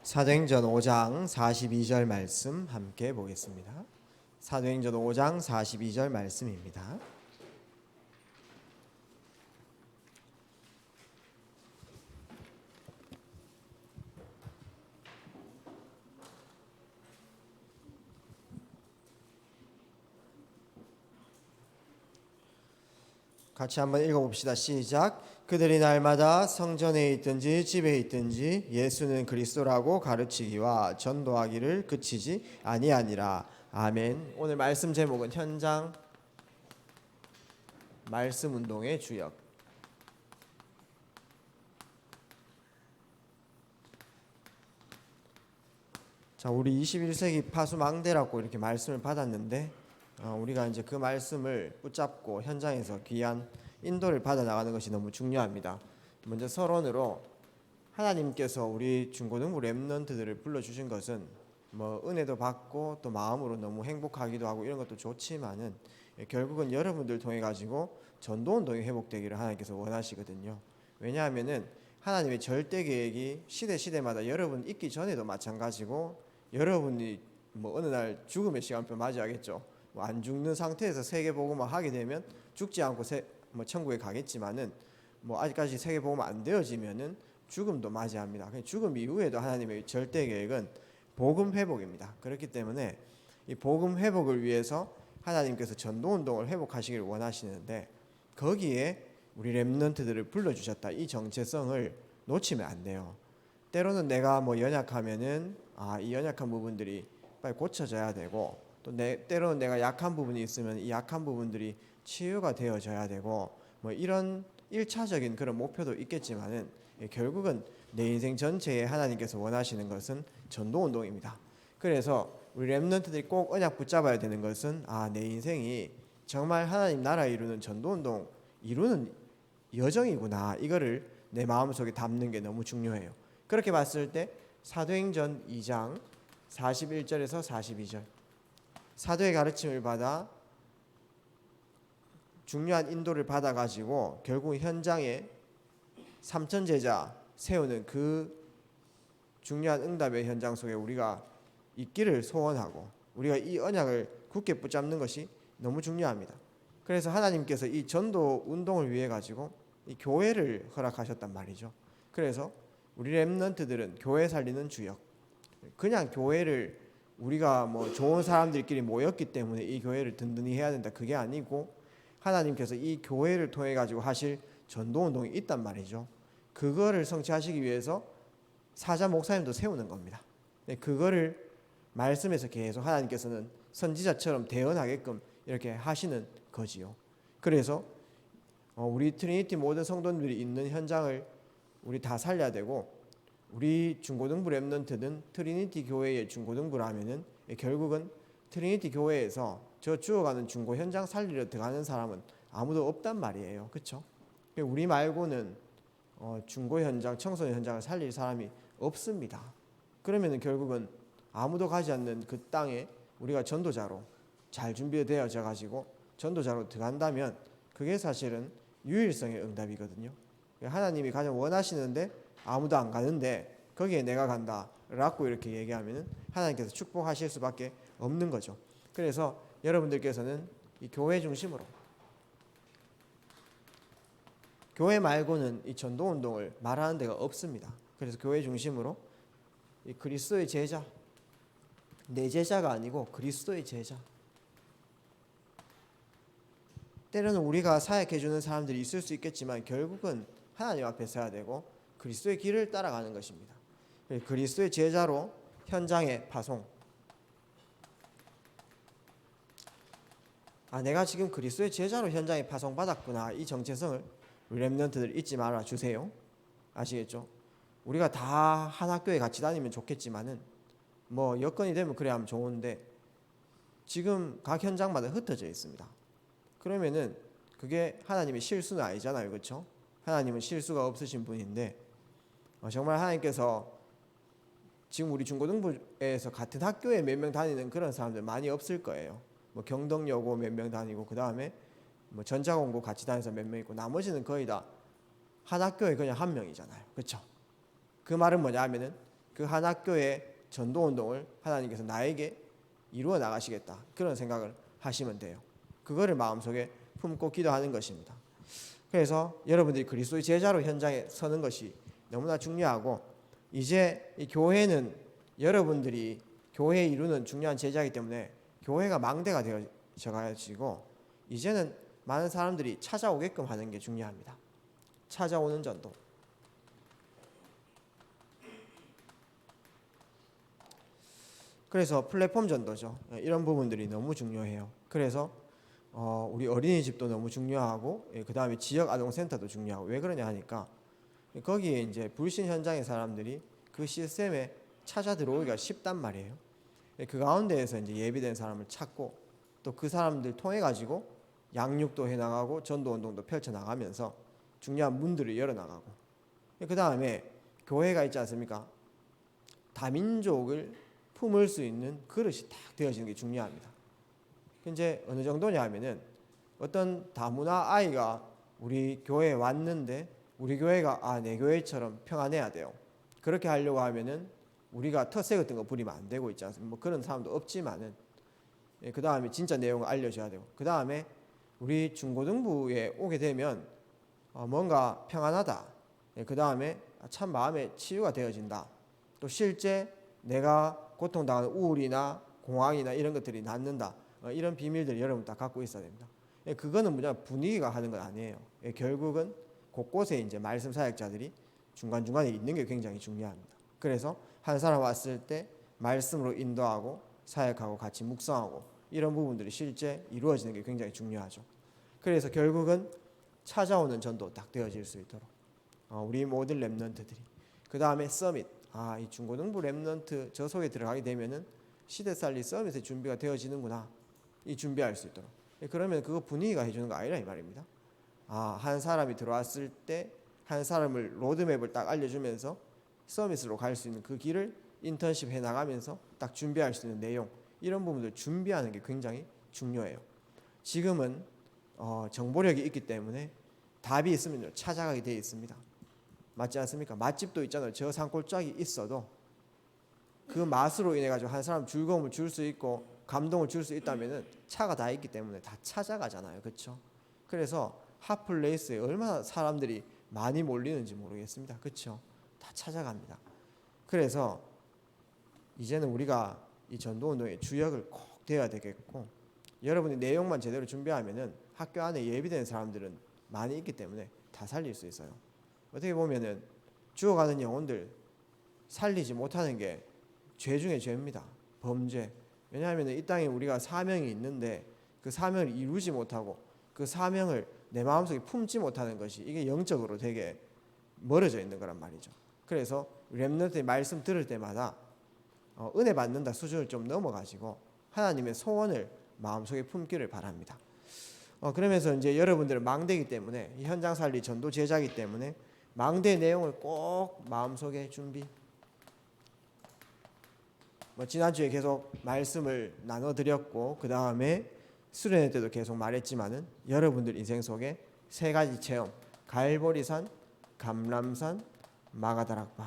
사도행전 5장 42절 말씀 함께 보겠습니다. 사도행전 5장 42절 말씀입니다. 같이 한번 읽어봅시다. 시작. 그들이 날마다 성전에 있든지 집에 있든지 예수는 그리스도라고 가르치기와 전도하기를 그치지 아니하니라. 아멘. 오늘 말씀 제목은 현장 말씀 운동의 주역. 자, 우리 21세기 파수망대라고 이렇게 말씀을 받았는데 우리가 이제 그 말씀을 붙잡고 현장에서 귀한 인도를 받아 나가는 것이 너무 중요합니다. 먼저 서론으로 하나님께서 우리 중고등부 렘넌트들을 불러주신 것은 뭐 은혜도 받고 또 마음으로 너무 행복하기도 하고 이런 것도 좋지만은 결국은 여러분들 통해 가지고 전도운동이 회복되기를 하나님께서 원하시거든요. 왜냐하면은 하나님의 절대 계획이 시대마다 여러분 있기 전에도 마찬가지고 여러분이 뭐 어느 날 죽음의 시간표 맞이하겠죠. 뭐 안 죽는 상태에서 세계복음을 하게 되면 죽지 않고 천국에 가겠지만은 뭐 아직까지 세계복음 안 되어지면은 죽음도 맞이합니다. 죽음 이후에도 하나님의 절대 계획은 복음 회복입니다. 그렇기 때문에 이 복음 회복을 위해서 하나님께서 전도 운동을 회복하시기를 원하시는데 거기에 우리 렘넌트들을 불러주셨다. 이 정체성을 놓치면 안 돼요. 때로는 내가 뭐 연약하면은 이 연약한 부분들이 빨리 고쳐져야 되고 또 때로는 내가 약한 부분이 있으면 이 약한 부분들이 치유가 되어져야 되고 뭐 이런 1차적인 그런 목표도 있겠지만은 결국은 내 인생 전체에 하나님께서 원하시는 것은 전도 운동입니다. 그래서 우리 렘넌트들이 꼭 언약 붙잡아야 되는 것은 내 인생이 정말 하나님 나라 이루는 전도 운동 이루는 여정이구나. 이거를 내 마음속에 담는 게 너무 중요해요. 그렇게 봤을 때 사도행전 2장 41절에서 42절 사도의 가르침을 받아 중요한 인도를 받아가지고 결국 현장에 3천 제자 세우는 그 중요한 응답의 현장 속에 우리가 있기를 소원하고 우리가 이 언약을 굳게 붙잡는 것이 너무 중요합니다. 그래서 하나님께서 이 전도 운동을 위해 가지고 이 교회를 허락하셨단 말이죠. 그래서 우리 렘넌트들은 교회 살리는 주역. 그냥 교회를 우리가 뭐 좋은 사람들끼리 모였기 때문에 이 교회를 든든히 해야 된다. 그게 아니고 하나님께서 이 교회를 통해 가지고 하실 전도 운동이 있단 말이죠. 그거를 성취하시기 위해서 사자 목사님도 세우는 겁니다. 그거를 말씀에서 계속 하나님께서는 선지자처럼 대언하게끔 이렇게 하시는 거지요. 그래서 우리 트리니티 모든 성도들이 있는 현장을 우리 다 살려야 되고 우리 중고등부 렘넌트는 트리니티 교회의 중고등부라면은 결국은 트리니티 교회에서 저 죽어가는 중고 현장 살리러 들어가는 사람은 아무도 없단 말이에요. 그렇죠? 우리 말고는 중고 현장, 청소년 현장을 살릴 사람이 없습니다. 그러면은 결국은 아무도 가지 않는 그 땅에 우리가 전도자로 잘 준비되어져 가지고 전도자로 들어간다면 그게 사실은 유일성의 응답이거든요. 하나님이 가장 원하시는데 아무도 안 가는데 거기에 내가 간다 라고 이렇게 얘기하면 하나님께서 축복하실 수밖에 없는 거죠. 그래서 여러분들께서는 이 교회 중심으로 교회 말고는 이 전도운동을 말하는 데가 없습니다. 그래서 교회 중심으로 이 그리스도의 제자, 내 제자가 아니고 그리스도의 제자. 때로는 우리가 사역해주는 사람들이 있을 수 있겠지만 결국은 하나님 앞에 서야 되고 그리스도의 길을 따라가는 것입니다. 그리스도의 제자로 현장에 파송. 내가 지금 그리스도의 제자로 현장에 파송받았구나. 이 정체성을 우리 렘넌트들 잊지 말아 주세요. 아시겠죠? 우리가 다 한 학교에 같이 다니면 좋겠지만은 뭐 여건이 되면 그래야 하면 좋은데 지금 각 현장마다 흩어져 있습니다. 그러면은 그게 하나님의 실수는 아니잖아요. 그렇죠? 하나님은 실수가 없으신 분인데 정말 하나님께서 지금 우리 중고등부에서 같은 학교에 몇 명 다니는 그런 사람들 많이 없을 거예요. 뭐 경덕여고 몇 명 다니고 그 다음에 뭐 전자공고 같이 다니서 몇 명 있고 나머지는 거의 다 한 학교에 그냥 한 명이잖아요. 그렇죠? 그 말은 뭐냐 하면은 그 한 학교의 전도운동을 하나님께서 나에게 이루어 나가시겠다, 그런 생각을 하시면 돼요. 그거를 마음속에 품고 기도하는 것입니다. 그래서 여러분들이 그리스도의 제자로 현장에 서는 것이 너무나 중요하고, 이제 이 교회는 여러분들이 교회에 이루는 중요한 제자이기 때문에 교회가 망대가 되어져가지고 이제는 많은 사람들이 찾아오게끔 하는 게 중요합니다. 찾아오는 전도. 그래서 플랫폼 전도죠. 이런 부분들이 너무 중요해요. 그래서 우리 어린이집도 너무 중요하고, 그 다음에 지역 아동센터도 중요하고. 왜 그러냐 하니까 거기에 이제 불신 현장의 사람들이 그 시스템에 찾아 들어오기가 쉽단 말이에요. 그 가운데에서 이제 예비된 사람을 찾고, 또 그 사람들 통해 가지고 양육도 해 나가고 전도 운동도 펼쳐 나가면서 중요한 문들을 열어 나가고, 그 다음에 교회가 있지 않습니까? 다민족을 품을 수 있는 그릇이 딱 되어지는 게 중요합니다. 이제 어느 정도냐 하면은 어떤 다문화 아이가 우리 교회에 왔는데 우리 교회가 내 교회처럼 평안해야 돼요. 그렇게 하려고 하면은 우리가 텃세 같은 거 부리면 안 되고 있지 않습니까? 뭐 그런 사람도 없지만은, 그 다음에 진짜 내용을 알려줘야 되고, 그 다음에 우리 중고등부에 오게 되면 뭔가 평안하다, 그 다음에 참 마음의 치유가 되어진다, 또 실제 내가 고통당하는 우울이나 공황이나 이런 것들이 낫는다, 이런 비밀들을 여러분 다 갖고 있어야 됩니다. 그거는 뭐냐, 분위기가 하는 건 아니에요. 결국은 곳곳에 이제 말씀 사역자들이 중간중간에 있는 게 굉장히 중요합니다. 그래서 한 사람 왔을 때 말씀으로 인도하고 사역하고 같이 묵상하고, 이런 부분들이 실제 이루어지는 게 굉장히 중요하죠. 그래서 결국은 찾아오는 전도 딱 되어질 수 있도록 우리 모든 렘넌트들이, 그 다음에 서밋, 이 중고등부 렘넌트 저 속에 들어가게 되면은 시대살리 서밋의 준비가 되어지는구나, 이 준비할 수 있도록. 그러면 그거 분위기가 해주는 거 아니라 이 말입니다. 한 사람이 들어왔을 때 한 사람을 로드맵을 딱 알려주면서 서밋으로 갈 수 있는 그 길을 인턴십 해 나가면서 딱 준비할 수 있는 내용, 이런 부분들 준비하는 게 굉장히 중요해요. 지금은 정보력이 있기 때문에 답이 있으면 찾아가게 되어 있습니다. 맞지 않습니까? 맛집도 있잖아요. 저 산골짜기 있어도 그 맛으로 인해 가지고 한 사람 즐거움을 줄 수 있고 감동을 줄 수 있다면은 차가 다 있기 때문에 다 찾아가잖아요. 그렇죠? 그래서 핫플레이스에 얼마나 사람들이 많이 몰리는지 모르겠습니다. 그렇죠? 다 찾아갑니다. 그래서 이제는 우리가 이 전도운동의 주역을 꼭 되어야 되겠고, 여러분이 내용만 제대로 준비하면은 학교 안에 예비된 사람들은 많이 있기 때문에 다 살릴 수 있어요. 어떻게 보면은 죽어가는 영혼들 살리지 못하는 게 죄 중에 죄입니다. 범죄. 왜냐하면 이 땅에 우리가 사명이 있는데 그 사명을 이루지 못하고 그 사명을 내 마음속에 품지 못하는 것이, 이게 영적으로 되게 멀어져 있는 거란 말이죠. 그래서 렘넌트의 말씀 들을 때마다 은혜 받는다 수준을 좀 넘어가지고 하나님의 소원을 마음속에 품기를 바랍니다. 그러면서 이제 여러분들은 망대이기 때문에, 현장 살리 전도 제자이기 때문에 망대 내용을 꼭 마음속에 준비. 지난주에 계속 말씀을 나눠드렸고, 그 다음에 수련회 때도 계속 말했지만은 여러분들 인생 속에 세 가지 체험, 갈보리산, 감람산, 마가다락방,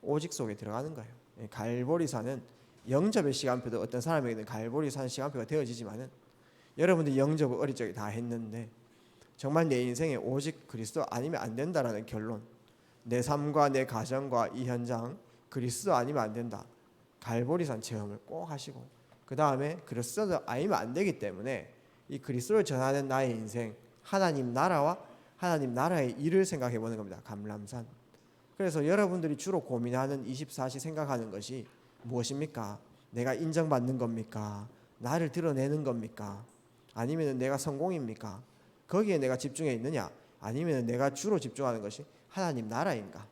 오직 속에 들어가는 거예요. 갈보리산은 영접의 시간표도 어떤 사람에게는 갈보리산 시간표가 되어지지만은, 여러분들 영접을 어릴 적에 다 했는데 정말 내 인생에 오직 그리스도 아니면 안 된다라는 결론, 내 삶과 내 가정과 이 현장 그리스도 아니면 안 된다, 갈보리산 체험을 꼭 하시고, 그 다음에 그리스도 아니면 안 되기 때문에 이 그리스도를 전하는 나의 인생, 하나님 나라와 하나님 나라의 일을 생각해 보는 겁니다. 감람산. 그래서 여러분들이 주로 고민하는 24시 생각하는 것이 무엇입니까? 내가 인정받는 겁니까? 나를 드러내는 겁니까? 아니면 내가 성공입니까? 거기에 내가 집중해 있느냐? 아니면 내가 주로 집중하는 것이 하나님 나라인가?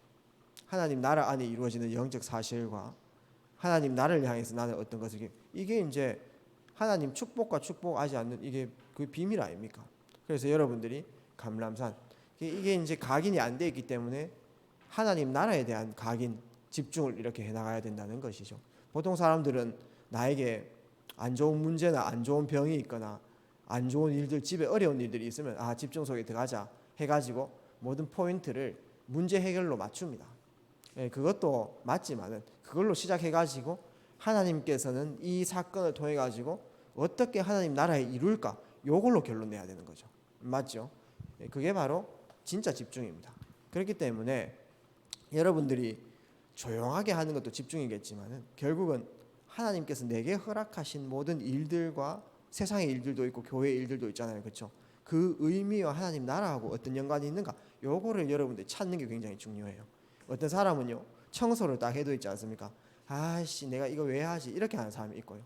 하나님 나라 안에 이루어지는 영적 사실과 하나님 나라를 향해서 나는 어떤 것을, 이게 이제 하나님 축복과 축복하지 않는 이게 그 비밀 아닙니까? 그래서 여러분들이 감람산, 이게 이제 각인이 안 돼 있기 때문에 하나님 나라에 대한 각인, 집중을 이렇게 해나가야 된다는 것이죠. 보통 사람들은 나에게 안 좋은 문제나 안 좋은 병이 있거나 안 좋은 일들, 집에 어려운 일들이 있으면 집중 속에 들어가자 해가지고 모든 포인트를 문제 해결로 맞춥니다. 예, 그것도 맞지만은 그걸로 시작해가지고 하나님께서는 이 사건을 통해 가지고 어떻게 하나님 나라에 이룰까 요걸로 결론 내야 되는 거죠. 맞죠? 예, 그게 바로 진짜 집중입니다. 그렇기 때문에 여러분들이 조용하게 하는 것도 집중이겠지만은 결국은 하나님께서 내게 허락하신 모든 일들과 세상의 일들도 있고 교회의 일들도 있잖아요. 그렇죠? 그 의미와 하나님 나라하고 어떤 연관이 있는가? 요거를 여러분들이 찾는 게 굉장히 중요해요. 어떤 사람은요. 청소를 딱 해도 있지 않습니까? 아씨 내가 이거 왜 하지? 이렇게 하는 사람이 있고요.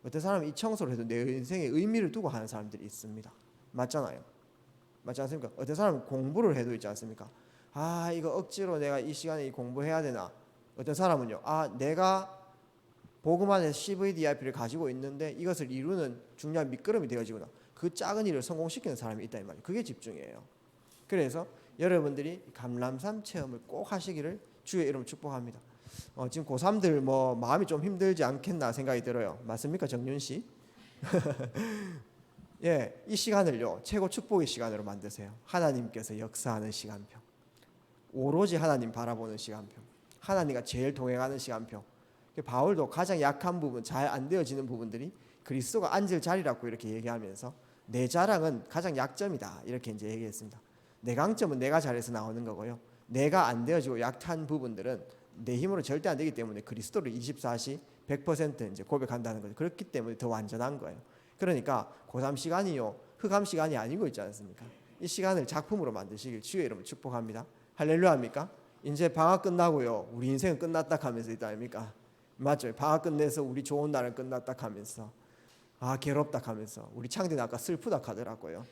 어떤 사람은 이 청소를 해도 내 인생에 의미를 두고 하는 사람들이 있습니다. 맞잖아요. 맞지 않습니까? 어떤 사람은 공부를 해도 있지 않습니까? 아 이거 억지로 내가 이 시간에 공부해야 되나? 어떤 사람은요. 아 내가 복음 안에 CVDIP를 가지고 있는데 이것을 이루는 중요한 밑거름이 되어지구나. 그 작은 일을 성공시키는 사람이 있다 이 말이에요. 그게 집중이에요. 그래서 여러분들이 감람산 체험을 꼭 하시기를 주의 이름으로 축복합니다. 지금 고3들 뭐 마음이 좀 힘들지 않겠나 생각이 들어요. 맞습니까, 정윤 씨? 예, 이 시간을요 최고 축복의 시간으로 만드세요. 하나님께서 역사하는 시간표, 오로지 하나님 바라보는 시간표, 하나님과 제일 동행하는 시간표. 바울도 가장 약한 부분, 잘 안 되어지는 부분들이 그리스도가 앉을 자리라고 이렇게 얘기하면서 내 자랑은 가장 약점이다 이렇게 이제 얘기했습니다. 내 강점은 내가 잘해서 나오는 거고요. 내가 안 되어지고 약한 부분들은 내 힘으로 절대 안 되기 때문에 그리스도를 24시 100% 이제 고백한다는 거죠. 그렇기 때문에 더 완전한 거예요. 그러니까 고3 시간이요 흑암 시간이 아니고 있지 않습니까? 이 시간을 작품으로 만드시길 주의 이름으로 축복합니다. 할렐루야입니까? 이제 방학 끝나고요 우리 인생은 끝났다 하면서 있다 아닙니까? 맞죠? 방학 끝내서 우리 좋은 날은 끝났다 하면서 아 괴롭다 하면서 우리 창디는 아까 슬프다 하더라고요.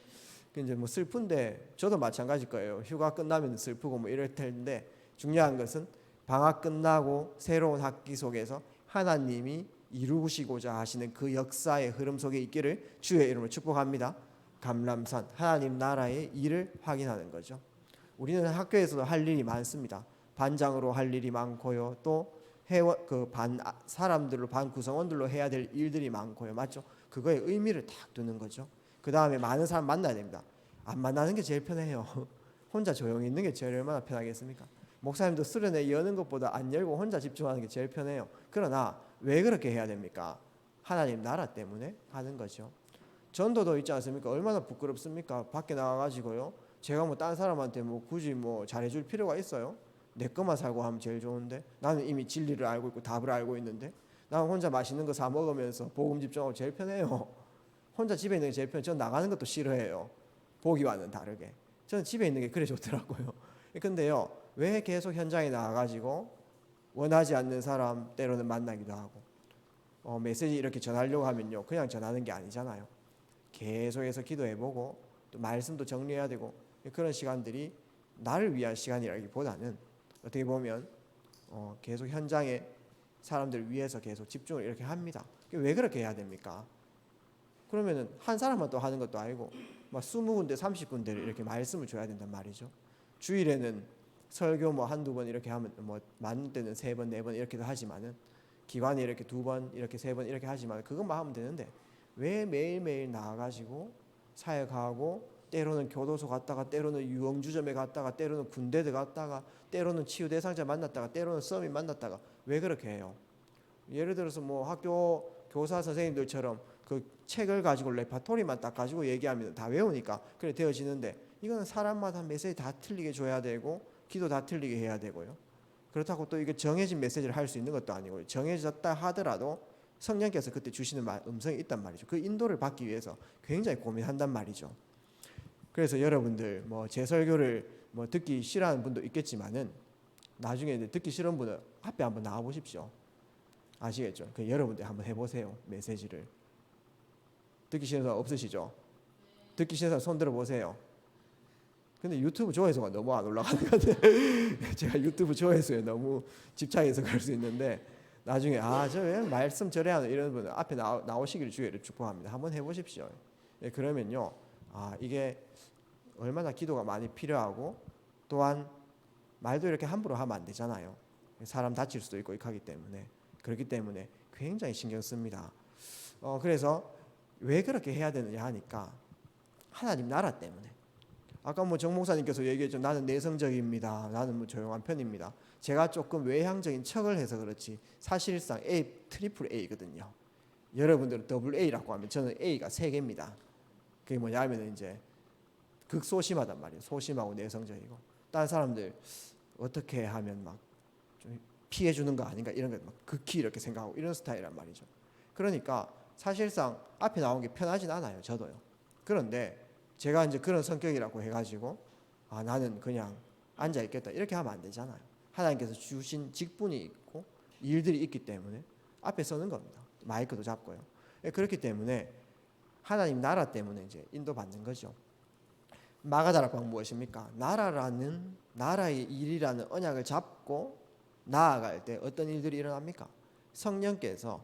이제 뭐 슬픈데 저도 마찬가지일 거예요. 휴가 끝나면 슬프고 뭐 이럴 텐데 중요한 것은 방학 끝나고 새로운 학기 속에서 하나님이 이루시고자 하시는 그 역사의 흐름 속에 있기를 주의 이름으로 축복합니다. 감람산 하나님 나라의 일을 확인하는 거죠. 우리는 학교에서도 할 일이 많습니다. 반장으로 할 일이 많고요. 또 회원 반 사람들로 반 구성원들로 해야 될 일들이 많고요. 맞죠? 그거에 의미를 딱 두는 거죠. 그 다음에 많은 사람 만나야 됩니다. 안 만나는 게 제일 편해요. 혼자 조용히 있는 게 제일 얼마나 편하겠습니까? 목사님도 수련회 여는 것보다 안 열고 혼자 집중하는 게 제일 편해요. 그러나 왜 그렇게 해야 됩니까? 하나님 나라 때문에 하는 거죠. 전도도 있지 않습니까? 얼마나 부끄럽습니까? 밖에 나가가지고요. 제가 뭐 다른 사람한테 뭐 굳이 뭐 잘해줄 필요가 있어요? 내 것만 살고 하면 제일 좋은데 나는 이미 진리를 알고 있고 답을 알고 있는데 나는 혼자 맛있는 거 사 먹으면서 복음 집중하고 제일 편해요. 혼자 집에 있는 게 제일 편해요. 전 나가는 것도 싫어해요. 보기와는 다르게. 저는 집에 있는 게 그래 좋더라고요. 근데요. 왜 계속 현장에 나가가지고 원하지 않는 사람 때로는 만나기도 하고 메시지 이렇게 전하려고 하면요. 그냥 전하는 게 아니잖아요. 계속해서 기도해보고 또 말씀도 정리해야 되고 그런 시간들이 나를 위한 시간이라기보다는 어떻게 보면 계속 현장에 사람들을 위해서 계속 집중을 이렇게 합니다. 왜 그렇게 해야 됩니까? 그러면은 한 사람만 또 하는 것도 아니고 막 20군데 30군데를 이렇게 말씀을 줘야 된단 말이죠. 주일에는 설교 뭐 한두 번 이렇게 하면 뭐 많은 때는 3번 4번 이렇게도 하지만은 기관에 이렇게 2번 이렇게 3번 이렇게 하지만 그것만 하면 되는데 왜 매일매일 나와가지고 사역하고 때로는 교도소 갔다가 때로는 유흥주점에 갔다가 때로는 군대들 갔다가 때로는 치유대상자 만났다가 때로는 서밋 만났다가 왜 그렇게 해요? 예를 들어서 뭐 학교 교사 선생님들처럼 그 책을 가지고 레파토리만 딱 가지고 얘기하면 다 외우니까 그래 되어지는데 이거는 사람마다 메시지 다 틀리게 줘야 되고 기도 다 틀리게 해야 되고요. 그렇다고 또 이게 정해진 메시지를 할 수 있는 것도 아니고 정해졌다 하더라도 성령께서 그때 주시는 음성이 있단 말이죠. 그 인도를 받기 위해서 굉장히 고민한단 말이죠. 그래서 여러분들 뭐 제 설교를 뭐 듣기 싫어하는 분도 있겠지만은 나중에 듣기 싫은 분은 앞에 한번 나와 보십시오. 아시겠죠? 그 여러분들 한번 해보세요. 메시지를 듣기 싫은 사람 없으시죠? 듣기 싫은 사람 손 들어 보세요. 근데 유튜브 조회수가 너무 안 올라가는 것 같아요. 제가 유튜브 조회수에 너무 집착해서 그럴 수 있는데 나중에 저 왜 말씀 저래 하는 이런 분은 앞에 나오시기를 주의를 축복합니다. 한번 해보십시오. 예, 그러면요, 이게 얼마나 기도가 많이 필요하고 또한 말도 이렇게 함부로 하면 안 되잖아요. 사람 다칠 수도 있고 하기 때문에 그렇기 때문에 굉장히 신경 씁니다. 그래서 왜 그렇게 해야 되느냐 하니까 하나님 나라 때문에. 아까 뭐 정 목사님께서 얘기했죠. 나는 내성적입니다. 나는 뭐 조용한 편입니다. 제가 조금 외향적인 척을 해서 그렇지 사실상 트리플 A거든요. 여러분들은 더블 A라고 하면 저는 A가 3개입니다. 그게 뭐냐면 이제 극소심하단 말이에요. 소심하고 내성적이고 다른 사람들 어떻게 하면 막 좀 피해 주는 거 아닌가 이런 거 막 극히 이렇게 생각하고 이런 스타일이란 말이죠. 그러니까 사실상 앞에 나온 게 편하진 않아요. 저도요. 그런데 제가 이제 그런 성격이라고 해가지고 나는 그냥 앉아 있겠다 이렇게 하면 안 되잖아요. 하나님께서 주신 직분이 있고 일들이 있기 때문에 앞에 서는 겁니다. 마이크도 잡고요. 그렇기 때문에 하나님 나라 때문에 이제 인도받는 거죠. 마가다락방 무엇입니까? 나라의 일이라는 언약을 잡고 나아갈 때 어떤 일들이 일어납니까? 성령께서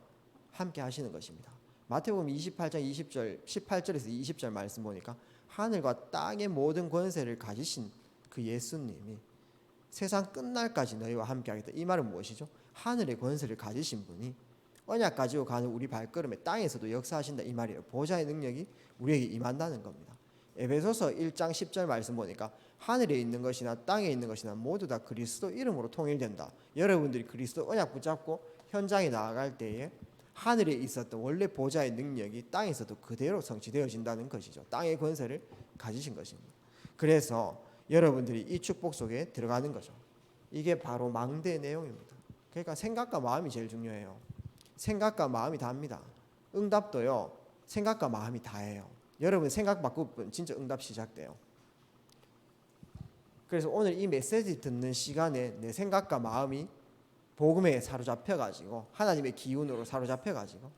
함께 하시는 것입니다. 마태복음 28장 20절 18절에서 20절 말씀 보니까 하늘과 땅의 모든 권세를 가지신 그 예수님이 세상 끝날까지 너희와 함께 하겠다. 이 말은 무엇이죠? 하늘의 권세를 가지신 분이 언약 가지고 가는 우리 발걸음에 땅에서도 역사하신다 이 말이에요. 보좌의 능력이 우리에게 임한다는 겁니다. 에베소서 1장 10절 말씀 보니까 하늘에 있는 것이나 땅에 있는 것이나 모두 다 그리스도 이름으로 통일된다. 여러분들이 그리스도 언약 붙잡고 현장에 나아갈 때에 하늘에 있었던 원래 보좌의 능력이 땅에서도 그대로 성취되어진다는 것이죠. 땅의 권세를 가지신 것입니다. 그래서 여러분들이 이 축복 속에 들어가는 거죠. 이게 바로 망대의 내용입니다. 그러니까 생각과 마음이 제일 중요해요. 생각과 마음이 다합니다. 응답도요. 생각과 마음이 다예요. 여러분 생각 바꾸면 진짜 응답 시작돼요. 그래서 오늘 이 메시지 듣는 시간에 내 생각과 마음이 복음에 사로잡혀가지고 하나님의 기운으로 사로잡혀가지고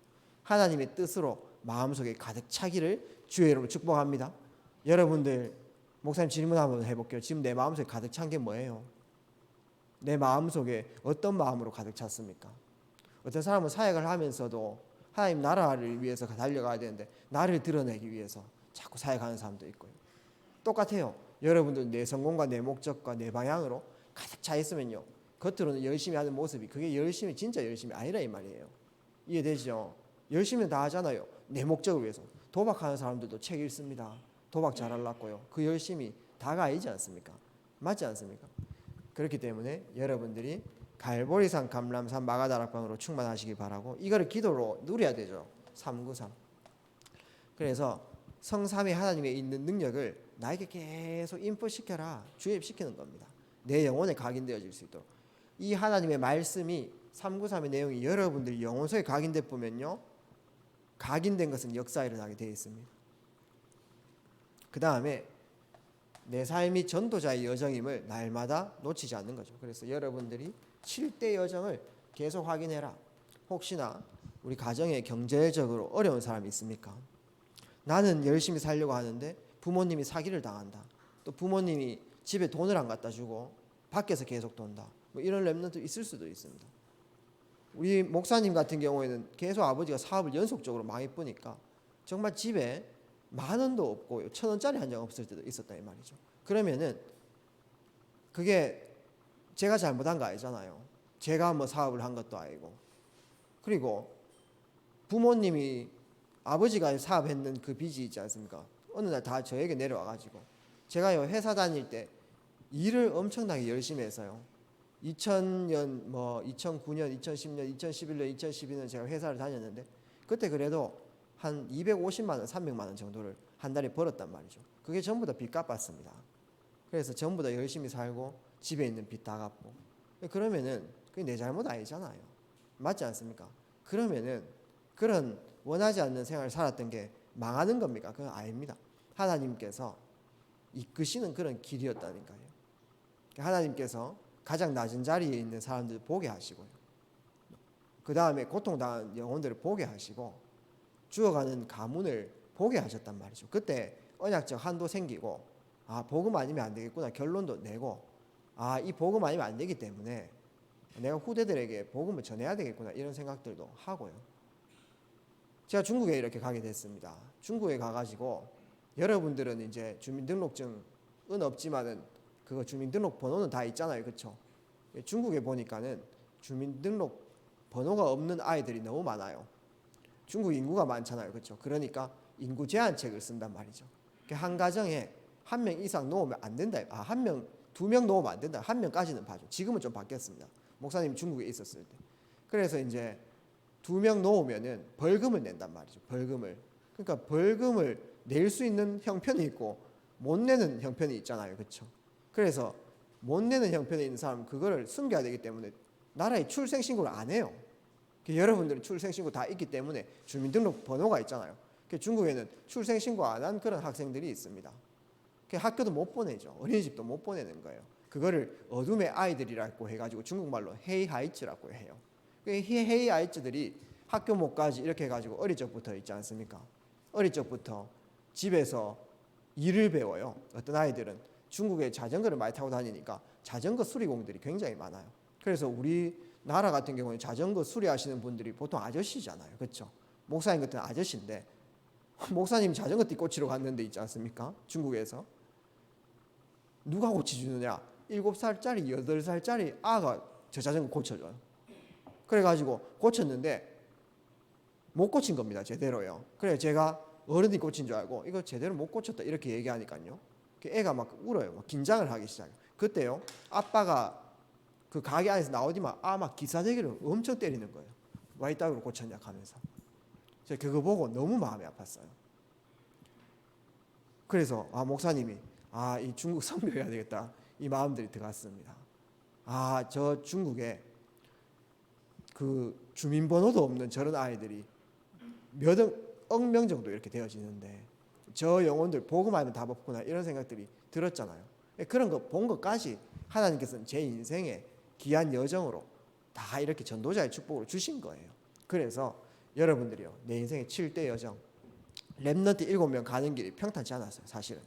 하나님의 뜻으로 마음속에 가득 차기를 주의 이름으로 축복합니다. 여러분들 목사님 질문 한번 해볼게요. 지금 내 마음속에 가득 찬 게 뭐예요? 내 마음속에 어떤 마음으로 가득 찼습니까? 어떤 사람은 사역을 하면서도 하나님 나라를 위해서 달려가야 되는데 나를 드러내기 위해서 자꾸 사역하는 사람도 있고요. 똑같아요. 여러분들 내 성공과 내 목적과 내 방향으로 가득 차 있으면요. 겉으로는 열심히 하는 모습이 그게 열심히 진짜 열심히 아니라 이 말이에요. 이해되죠? 열심히 다 하잖아요. 내 목적을 위해서. 도박하는 사람들도 책 읽습니다. 도박 잘하려고요. 그 열심히 다가 아니지 않습니까? 맞지 않습니까? 그렇기 때문에 여러분들이 갈보리산 감람산 마가다락방으로 충만하시길 바라고 이거를 기도로 누려야 되죠. 393. 그래서 성삼위 하나님에 있는 능력을 나에게 계속 인풋시켜라. 주입시키는 겁니다. 내 영혼에 각인되어질 수 있도록. 이 하나님의 말씀이 393의 내용이 여러분들 영혼 속에 각인돼 보면요. 각인된 것은 역사가 일어나게 되어 있습니다. 그 다음에 내 삶이 전도자의 여정임을 날마다 놓치지 않는 거죠. 그래서 여러분들이 7대 여정을 계속 확인해라. 혹시나 우리 가정에 경제적으로 어려운 사람이 있습니까? 나는 열심히 살려고 하는데 부모님이 사기를 당한다. 또 부모님이 집에 돈을 안 갖다 주고 밖에서 계속 돈다. 뭐 이런 렘넌트 있을 수도 있습니다. 우리 목사님 같은 경우에는 계속 아버지가 사업을 연속적으로 망해보니까 정말 집에 10,000원도 없고 1,000원짜리 한 장 없을 때도 있었다 이 말이죠. 그러면은 그게 제가 잘못한 거 아니잖아요. 제가 뭐 사업을 한 것도 아니고. 그리고 부모님이 아버지가 사업했는 그 빚이 있지 않습니까? 어느 날 다 저에게 내려와가지고 제가요 회사 다닐 때 일을 엄청나게 열심히 해서요. 2000년, 뭐 2009년, 2010년, 2011년, 2012년 제가 회사를 다녔는데 그때 그래도 한 250만 원, 300만 원 정도를 한 달에 벌었단 말이죠. 그게 전부 다 빚 갚았습니다. 그래서 전부 다 열심히 살고 집에 있는 빚 다 갚고. 그러면은 그게 내 잘못 아니잖아요. 맞지 않습니까? 그러면은 그런 원하지 않는 생활을 살았던 게 망하는 겁니까? 그건 아닙니다. 하나님께서 이끄시는 그런 길이었다니까요. 하나님께서 가장 낮은 자리에 있는 사람들을 보게 하시고요. 그 다음에 고통당한 영혼들을 보게 하시고 죽어가는 가문을 보게 하셨단 말이죠. 그때 언약적 한도 생기고 복음 아니면 안 되겠구나 결론도 내고 이 복음 아니면 안 되기 때문에 내가 후대들에게 복음을 전해야 되겠구나 이런 생각들도 하고요. 제가 중국에 이렇게 가게 됐습니다. 중국에 가가지고 여러분들은 이제 주민등록증은 없지만은 그거 주민등록 번호는 다 있잖아요. 그렇죠? 중국에 보니까는 주민등록 번호가 없는 아이들이 너무 많아요. 중국 인구가 많잖아요. 그렇죠? 그러니까 인구 제한책을 쓴단 말이죠. 한 가정에 한 명 이상 놓으면 안 된다. 한 명, 2명 놓으면 안 된다. 1명까지는 봐줘. 지금은 좀 바뀌었습니다. 목사님 중국에 있었을 때. 그래서 이제 2명 놓으면은 벌금을 낸단 말이죠. 벌금을. 그러니까 벌금을 낼 수 있는 형편이 있고 못 내는 형편이 있잖아요. 그렇죠? 그래서 못 내는 형편에 있는 사람은 그거를 숨겨야 되기 때문에 나라에 출생신고를 안 해요. 여러분들은 출생신고 다 있기 때문에 주민등록 번호가 있잖아요. 중국에는 출생신고 안 한 그런 학생들이 있습니다. 학교도 못 보내죠. 어린이집도 못 보내는 거예요. 그거를 어둠의 아이들이라고 해가지고 중국말로 헤이하이츠라고 해요. 헤이하이츠들이 학교 못 가지 이렇게 해가지고 어릴 적부터 있지 않습니까? 어릴 적부터 집에서 일을 배워요. 어떤 아이들은 중국에 자전거를 많이 타고 다니니까 자전거 수리공들이 굉장히 많아요. 그래서 우리나라 같은 경우는 자전거 수리하시는 분들이 보통 아저씨잖아요. 그렇죠? 목사님 같은 아저씨인데 목사님이 자전거 띠 고치러 갔는데 있지 않습니까? 중국에서 누가 고쳐주느냐? 7살짜리 8살짜리 아가 저 자전거 고쳐줘요. 그래가지고 고쳤는데 못 고친 겁니다. 제대로요. 그래 제가 어른이 고친 줄 알고 이거 제대로 못 고쳤다 이렇게 얘기하니까요. 애가 막 울어요. 막 긴장을 하기 시작해요. 그때요. 아빠가 그 가게 안에서 나오더만 막 기사대기를 엄청 때리는 거예요. 와 이따위로 고쳤냐 하면서. 제가 그거 보고 너무 마음이 아팠어요. 그래서 목사님이 이 중국 선교해야 되겠다 이 마음들이 들어갔습니다. 저 중국에 그 주민번호도 없는 저런 아이들이 억 명 정도 이렇게 되어지는데 저 영혼들 복음 알면 다 먹구나 이런 생각들이 들었잖아요. 그런 거 본 것까지 하나님께서는 제 인생의 귀한 여정으로 다 이렇게 전도자의 축복으로 주신 거예요. 그래서 여러분들이요 내 인생의 7대 여정 렘넌트 7명 가는 길이 평탄치 않았어요. 사실은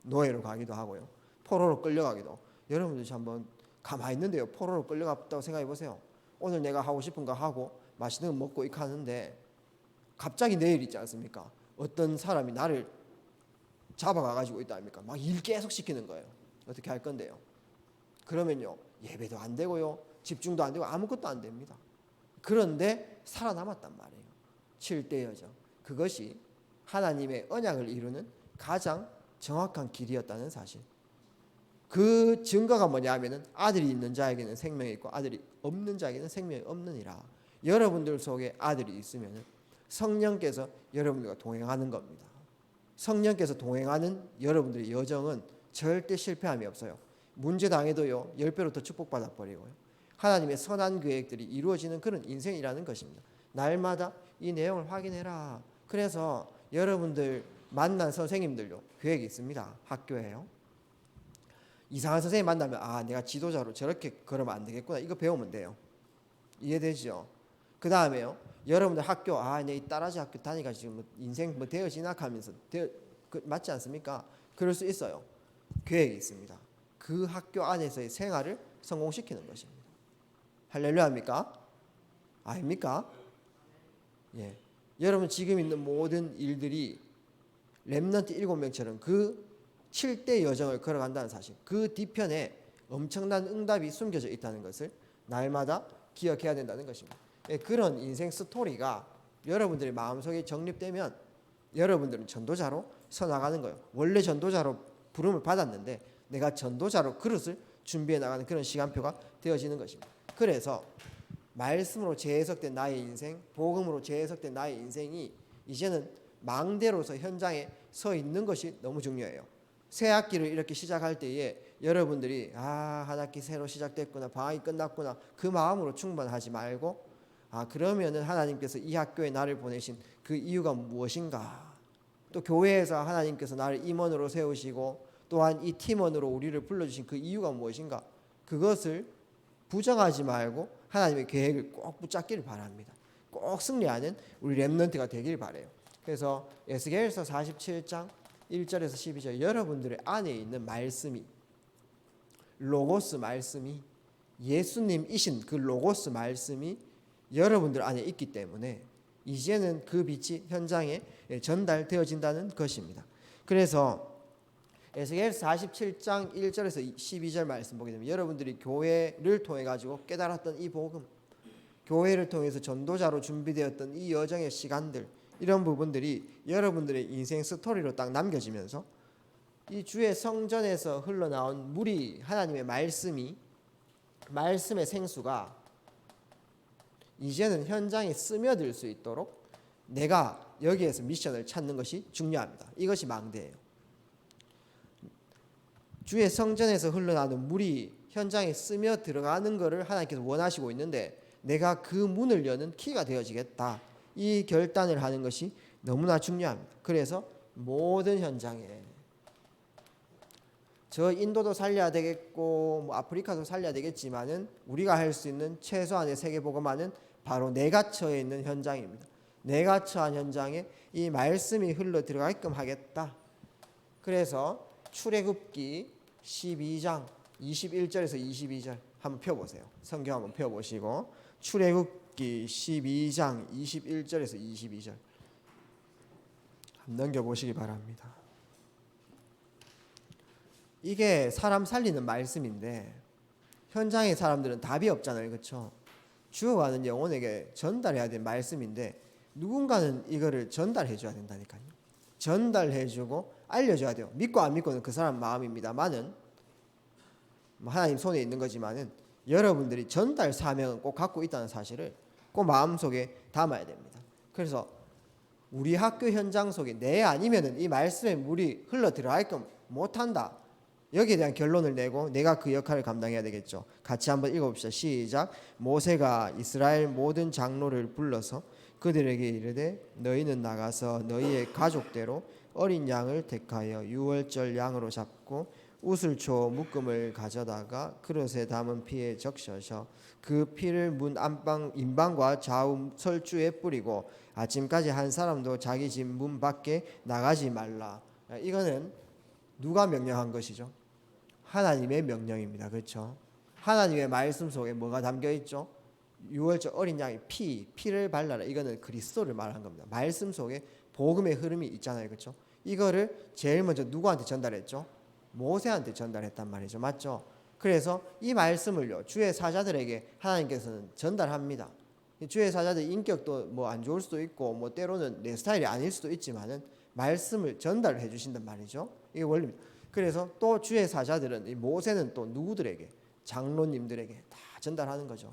노예로 가기도 하고요. 포로로 끌려가기도. 여러분들이 한번 가만히 있는데요. 포로로 끌려갔다고 생각해 보세요. 오늘 내가 하고 싶은 거 하고 맛있는 거 먹고 이렇게 하는데 갑자기 내일 있지 않습니까? 어떤 사람이 나를 잡아가가지고 있다 아닙니까? 막 일 계속 시키는 거예요. 어떻게 할 건데요? 그러면요 예배도 안 되고요 집중도 안 되고 아무것도 안 됩니다. 그런데 살아남았단 말이에요. 7대 여정. 그것이 하나님의 언약을 이루는 가장 정확한 길이었다는 사실. 그 증거가 뭐냐면은 아들이 있는 자에게는 생명이 있고 아들이 없는 자에게는 생명이 없느니라. 여러분들 속에 아들이 있으면은 성령께서 여러분들과 동행하는 겁니다. 성령께서 동행하는 여러분들의 여정은 절대 실패함이 없어요. 문제 당해도요 10배로 더 축복받아 버리고요. 하나님의 선한 계획들이 이루어지는 그런 인생이라는 것입니다. 날마다 이 내용을 확인해라. 그래서 여러분들 만난 선생님들요 계획이 있습니다. 학교에요. 이상한 선생님 만나면 내가 지도자로 저렇게 그러면 안 되겠구나 이거 배우면 돼요. 이해되죠? 그 다음에요 여러분들 학교 내 딸아지 학교 다니가 지금 뭐 인생 뭐 되어지나 하면서 맞지 않습니까? 그럴 수 있어요. 계획이 있습니다. 그 학교 안에서의 생활을 성공시키는 것입니다. 할렐루야입니까? 아닙니까? 예. 여러분 지금 있는 모든 일들이 렘넌트 7명처럼 그 7대 여정을 걸어간다는 사실, 그 뒤편에 엄청난 응답이 숨겨져 있다는 것을 날마다 기억해야 된다는 것입니다. 그런 인생 스토리가 여러분들의 마음속에 정립되면 여러분들은 전도자로 서나가는 거예요. 원래 전도자로 부름을 받았는데 내가 전도자로 그릇을 준비해 나가는 그런 시간표가 되어지는 것입니다. 그래서 말씀으로 재해석된 나의 인생, 복음으로 재해석된 나의 인생이 이제는 망대로서 현장에 서 있는 것이 너무 중요해요. 새 학기를 이렇게 시작할 때에 여러분들이 한 학기 새로 시작됐구나, 방학이 끝났구나 그 마음으로 충분하지 말고 그러면은 하나님께서 이 학교에 나를 보내신 그 이유가 무엇인가, 또 교회에서 하나님께서 나를 임원으로 세우시고 또한 이 팀원으로 우리를 불러주신 그 이유가 무엇인가, 그것을 부정하지 말고 하나님의 계획을 꼭 붙잡기를 바랍니다. 꼭 승리하는 우리 렘넌트가 되길 바라요. 그래서 에스겔서 47장 1절에서 12절 여러분들의 안에 있는 말씀이, 로고스 말씀이, 예수님이신 그 로고스 말씀이 여러분들 안에 있기 때문에 이제는 그 빛이 현장에 전달되어진다는 것입니다. 그래서 에스겔서 47장 1절에서 12절 말씀 보게 되면 여러분들이 교회를 통해 가지고 깨달았던 이 복음, 교회를 통해서 전도자로 준비되었던 이 여정의 시간들, 이런 부분들이 여러분들의 인생 스토리로 딱 남겨지면서 이 주의 성전에서 흘러나온 물이 하나님의 말씀의 생수가 이제는 현장에 스며들 수 있도록 내가 여기에서 미션을 찾는 것이 중요합니다. 이것이 망대예요. 주의 성전에서 흘러나오는 물이 현장에 스며 들어가는 것을 하나님께서 원하시고 있는데 내가 그 문을 여는 키가 되어지겠다. 이 결단을 하는 것이 너무나 중요합니다. 그래서 모든 현장에 저 인도도 살려야 되겠고 뭐 아프리카도 살려야 되겠지만은 우리가 할 수 있는 최소한의 세계복음화는 바로 내가 처해 있는 현장입니다. 내가 처한 현장에 이 말씀이 흘러 들어가게끔 하겠다. 그래서 출애굽기 12장 21절에서 22절 한번 펴보세요. 성경 한번 펴보시고 출애굽기 12장 21절에서 22절 한번 넘겨보시기 바랍니다. 이게 사람 살리는 말씀인데 현장의 사람들은 답이 없잖아요. 그렇죠? 죽어가는 영혼에게 전달해야 될 말씀인데 누군가는 이거를 전달해 줘야 된다니까요. 전달해 주고 알려줘야 돼요. 믿고 안 믿고는 그 사람 마음입니다만은 하나님 손에 있는 거지만은 여러분들이 전달 사명은 꼭 갖고 있다는 사실을 꼭 마음속에 담아야 됩니다. 그래서 우리 학교 현장 속에 내 아니면은 이 말씀의 물이 흘러 들어가게끔 못한다. 여기에 대한 결론을 내고 내가 그 역할을 감당해야 되겠죠. 같이 한번 읽어봅시다. 시작. 모세가 이스라엘 모든 장로를 불러서 그들에게 이르되 너희는 나가서 너희의 가족대로 어린 양을 택하여 유월절 양으로 잡고 우슬초 묶음을 가져다가 그릇에 담은 피에 적셔서 그 피를 문 안방 인방과 좌우 설주에 뿌리고 아침까지 한 사람도 자기 집 문 밖에 나가지 말라. 이거는 누가 명령한 것이죠? 하나님의 명령입니다. 그렇죠? 하나님의 말씀 속에 뭐가 담겨 있죠? 유월절 어린 양의 피를 발라라. 이거는 그리스도를 말한 겁니다. 말씀 속에 복음의 흐름이 있잖아요. 그렇죠? 이거를 제일 먼저 누구한테 전달했죠? 모세한테 전달했단 말이죠. 맞죠? 그래서 이 말씀을요 주의 사자들에게 하나님께서는 전달합니다. 주의 사자들 인격도 뭐 안 좋을 수도 있고 뭐 때로는 내 스타일이 아닐 수도 있지만은 말씀을 전달해 주신단 말이죠. 이게 원리입니다. 그래서 또 주의 사자들은 이 모세는 또 누구들에게 장로님들에게 다 전달하는 거죠.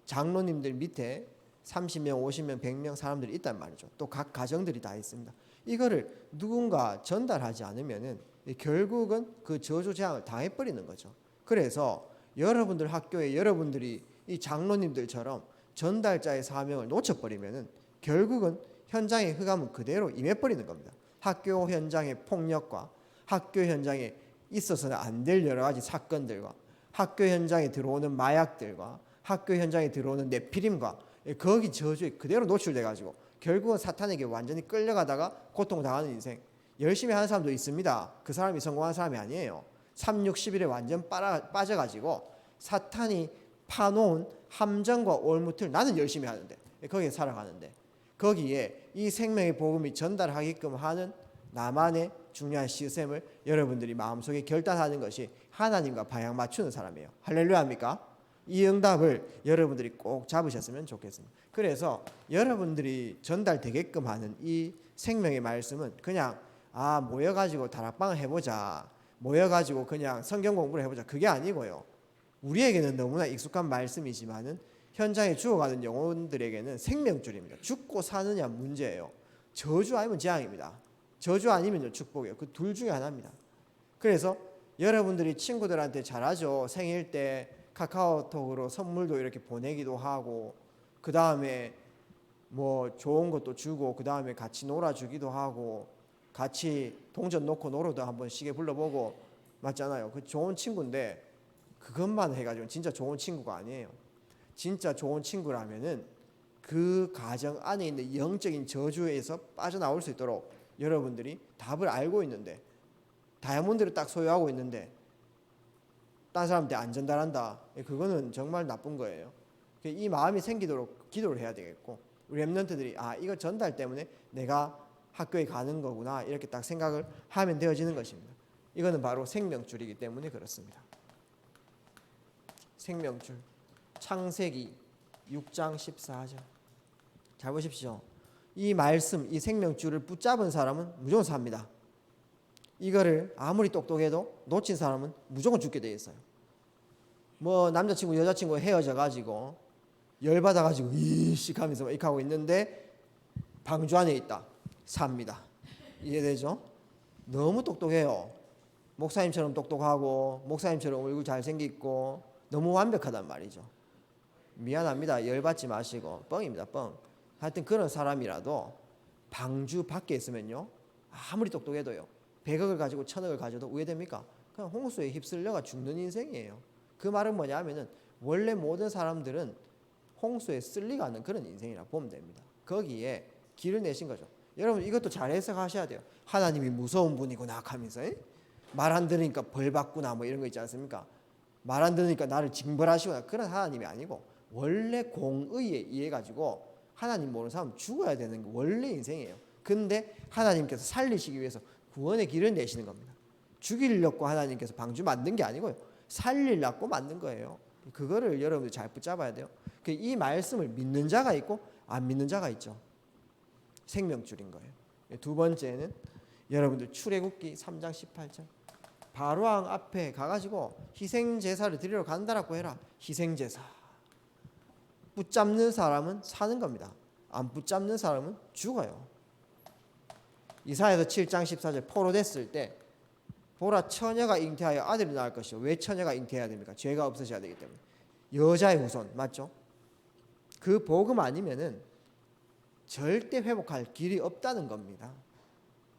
장로님들 밑에 30명, 50명, 100명 사람들이 있단 말이죠. 또 각 가정들이 다 있습니다. 이거를 누군가 전달하지 않으면은 결국은 그 저주 재앙을 당해버리는 거죠. 그래서 여러분들 학교에 여러분들이 이 장로님들처럼 전달자의 사명을 놓쳐버리면은 결국은 현장의 흑암은 그대로 임해버리는 겁니다. 학교 현장의 폭력과 학교 현장에 있어서는 안 될 여러 가지 사건들과 학교 현장에 들어오는 마약들과 학교 현장에 들어오는 네피림과 거기 저주에 그대로 노출돼 가지고 결국은 사탄에게 완전히 끌려가다가 고통당하는 인생. 열심히 하는 사람도 있습니다. 그 사람이 성공한 사람이 아니에요. 3, 6, 11에 완전 빠져가지고 사탄이 파놓은 함정과 올무틀 나는 열심히 하는데 거기에 살아가는데 거기에 이 생명의 복음이 전달하게끔 하는 나만의 중요한 시스템을 여러분들이 마음속에 결단하는 것이 하나님과 방향 맞추는 사람이에요. 할렐루야입니까? 이 응답을 여러분들이 꼭 잡으셨으면 좋겠습니다. 그래서 여러분들이 전달되게끔 하는 이 생명의 말씀은 그냥 모여가지고 다락방을 해보자, 모여가지고 그냥 성경 공부를 해보자, 그게 아니고요. 우리에게는 너무나 익숙한 말씀이지만은 현장에 죽어가는 영혼들에게는 생명줄입니다. 죽고 사느냐 문제예요. 저주 아니면 재앙입니다. 저주 아니면 축복이에요. 그 둘 중에 하나입니다. 그래서 여러분들이 친구들한테 잘하죠. 생일 때 카카오톡으로 선물도 이렇게 보내기도 하고 그 다음에 뭐 좋은 것도 주고 그 다음에 같이 놀아주기도 하고 같이 동전 놓고 노래도 한번 시계 불러보고 맞잖아요. 그 좋은 친구인데 그것만 해가지고 진짜 좋은 친구가 아니에요. 진짜 좋은 친구라면은 그 가정 안에 있는 영적인 저주에서 빠져나올 수 있도록 여러분들이 답을 알고 있는데 다이아몬드를 딱 소유하고 있는데 딴 사람한테 안 전달한다. 그거는 정말 나쁜 거예요. 이 마음이 생기도록 기도를 해야 되겠고 우리 랩런트들이 이거 전달 때문에 내가 학교에 가는 거구나 이렇게 딱 생각을 하면 되어지는 것입니다. 이거는 바로 생명줄이기 때문에 그렇습니다. 생명줄 창세기 6장 14절 잘 보십시오. 이 말씀 이 생명줄을 붙잡은 사람은 무조건 삽니다. 이거를 아무리 똑똑해도 놓친 사람은 무조건 죽게 돼 있어요. 뭐 남자친구 여자친구 헤어져 가지고 열받아 가지고 이씨 하면서 이렇게 하고 있는데 방주 안에 있다. 삽니다. 이해되죠? 너무 똑똑해요. 목사님처럼 똑똑하고 목사님처럼 얼굴 잘생기고 너무 완벽하단 말이죠. 미안합니다. 열받지 마시고 뻥입니다. 뻥. 하여튼 그런 사람이라도 방주 밖에 있으면요 아무리 똑똑해도요 100억을 가지고 1000억을 가져도 우회됩니까? 그냥 홍수에 휩쓸려가 죽는 인생이에요. 그 말은 뭐냐 하면은 원래 모든 사람들은 홍수에 쓸리가는 그런 인생이라 보면 됩니다. 거기에 길을 내신 거죠. 여러분 이것도 잘 해석하셔야 돼요. 하나님이 무서운 분이구나 하면서 말 안 들으니까 벌 받구나 뭐 이런 거 있지 않습니까? 말 안 들으니까 나를 징벌하시구나 그런 하나님이 아니고 원래 공의에 의해 가지고 하나님 모르는 사람 죽어야 되는 게 원래 인생이에요. 근데 하나님께서 살리시기 위해서 구원의 길을 내시는 겁니다. 죽이려고 하나님께서 방주 만든 게 아니고요. 살리려고 만든 거예요. 그거를 여러분들 잘 붙잡아야 돼요. 이 말씀을 믿는 자가 있고 안 믿는 자가 있죠. 생명줄인 거예요. 두 번째는 여러분들 출애굽기 3장 18절 바로왕 앞에 가가지고 희생제사를 드리러 간다라고 해라. 희생제사 붙잡는 사람은 사는 겁니다. 안 붙잡는 사람은 죽어요. 이사야서 7장 14절 포로됐을 때 보라 처녀가 잉태하여 아들이 낳을 것이요. 왜 처녀가 잉태해야 됩니까? 죄가 없으셔야 되기 때문에. 여자의 후손 맞죠? 그 복음 아니면은 절대 회복할 길이 없다는 겁니다.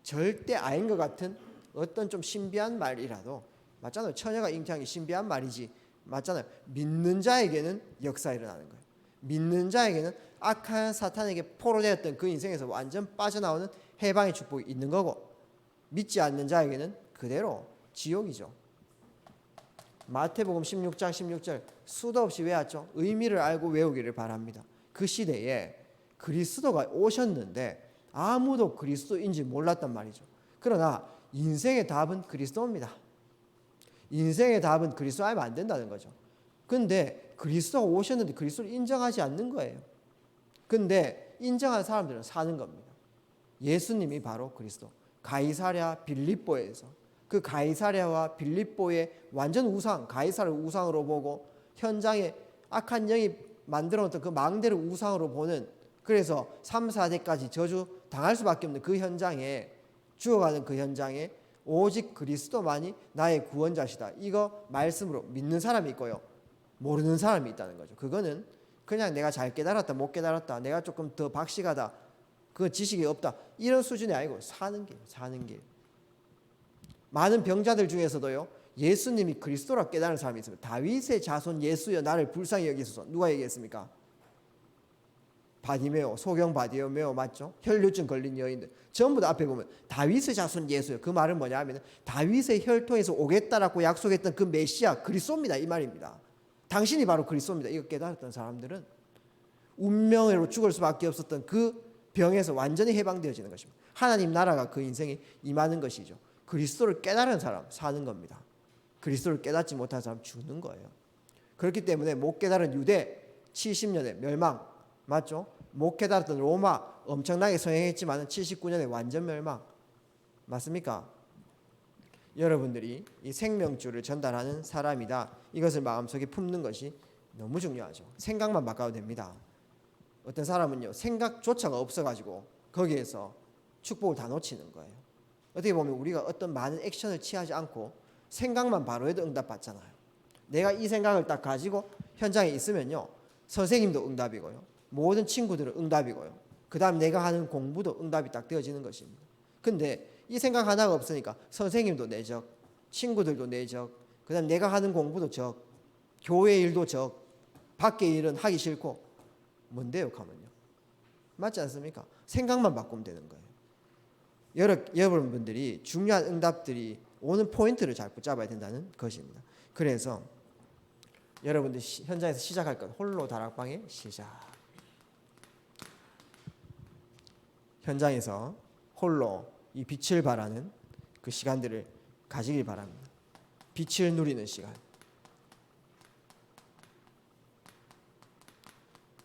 절대 아닌 것 같은 어떤 좀 신비한 말이라도 맞잖아요. 처녀가 잉태한 게 신비한 말이지 맞잖아요. 믿는 자에게는 역사 일어나는 거예요. 믿는 자에게는 악한 사탄에게 포로되었던 그 인생에서 완전 빠져나오는 해방의 축복이 있는 거고 믿지 않는 자에게는 그대로 지옥이죠. 마태복음 16장 16절 수도 없이 외웠죠. 의미를 알고 외우기를 바랍니다. 그 시대에 그리스도가 오셨는데 아무도 그리스도인지 몰랐단 말이죠. 그러나 인생의 답은 그리스도입니다. 인생의 답은 그리스도 알면 안 된다는 거죠. 근데 그리스도가 오셨는데 그리스도를 인정하지 않는 거예요. 근데 인정한 사람들은 사는 겁니다. 예수님이 바로 그리스도. 가이사랴 빌립보에서 그 가이사랴와 빌립보의 완전 우상, 가이사를 우상으로 보고 현장에 악한 영이 만들어 놓던 그 망대를 우상으로 보는 그래서 3, 4대까지 저주 당할 수밖에 없는 그 현장에 죽어가는 그 현장에 오직 그리스도만이 나의 구원자시다. 이거 말씀으로 믿는 사람이 있고요. 모르는 사람이 있다는 거죠. 그거는 그냥 내가 잘 깨달았다 못 깨달았다 내가 조금 더 박식하다 그 지식이 없다 이런 수준이 아니고 사는 길 사는 길. 많은 병자들 중에서도요 예수님이 그리스도라 깨달은 사람이 있습니다. 다윗의 자손 예수여 나를 불쌍히 여기소서. 누가 얘기했습니까? 바디메오, 소경 바디메오 맞죠? 혈류증 걸린 여인들 전부 다 앞에 보면 다윗의 자손 예수요. 그 말은 뭐냐 하면 다윗의 혈통에서 오겠다라고 약속했던 그 메시아 그리스도입니다 이 말입니다. 당신이 바로 그리스도입니다. 이거 깨달았던 사람들은 운명으로 죽을 수밖에 없었던 그 병에서 완전히 해방되어지는 것입니다. 하나님 나라가 그 인생에 임하는 것이죠. 그리스도를 깨달은 사람 사는 겁니다. 그리스도를 깨닫지 못한 사람 죽는 거예요. 그렇기 때문에 못 깨달은 유대 70년에 멸망 맞죠? 못 깨달았던 로마 엄청나게 성행했지만 79년에 완전 멸망 맞습니까? 여러분들이 이 생명줄을 전달하는 사람이다. 이것을 마음속에 품는 것이 너무 중요하죠. 생각만 바꿔도 됩니다. 어떤 사람은요 생각조차가 없어가지고 거기에서 축복을 다 놓치는 거예요. 어떻게 보면 우리가 어떤 많은 액션을 취하지 않고 생각만 바로 해도 응답 받잖아요. 내가 이 생각을 딱 가지고 현장에 있으면요 선생님도 응답이고요 모든 친구들은 응답이고요 그 다음 내가 하는 공부도 응답이 딱 되어지는 것입니다. 근데 이 생각 하나가 없으니까 선생님도 내적 친구들도 내적 그 다음 내가 하는 공부도 적 교회 일도 적 밖에 일은 하기 싫고 뭔데요 하면요 맞지 않습니까? 생각만 바꾸면 되는 거예요. 여러분들이 중요한 응답들이 오는 포인트를 잘 붙잡아야 된다는 것입니다. 그래서 여러분들 현장에서 시작할 것 홀로 다락방의 시작. 현장에서 홀로 이 빛을 발하는 그 시간들을 가지길 바랍니다. 빛을 누리는 시간.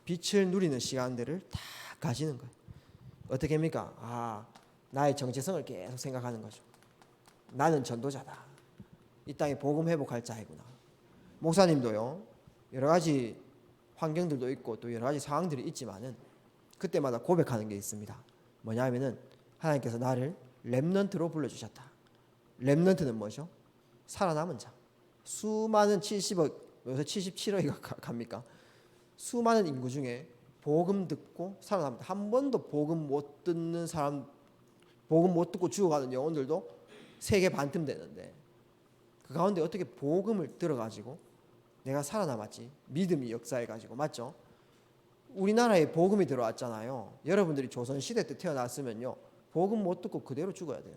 빛을 누리는 시간들을 다 가지는 거예요. 어떻게 합니까? 나의 정체성을 계속 생각하는 거죠. 나는 전도자다. 이 땅에 복음 회복할 자이구나. 목사님도요, 여러 가지 환경들도 있고 또 여러 가지 상황들이 있지만은 그때마다 고백하는 게 있습니다. 뭐냐면은 하나님께서 나를 렘넌트로 불러주셨다. 렘넌트는 뭐죠? 살아남은 자. 수많은 70억, 요새 77억이가 갑니까? 수많은 인구 중에 복음 듣고 살아남다. 한 번도 복음 못 듣는 사람, 복음 못 듣고 죽어가는 영혼들도 세계 반쯤 되는데 그 가운데 어떻게 복음을 들어가지고 내가 살아남았지? 믿음이 역사해가지고, 맞죠? 우리나라에 복음이 들어왔잖아요. 여러분들이 조선시대 때 태어났으면요, 복음 못 듣고 그대로 죽어야 돼요.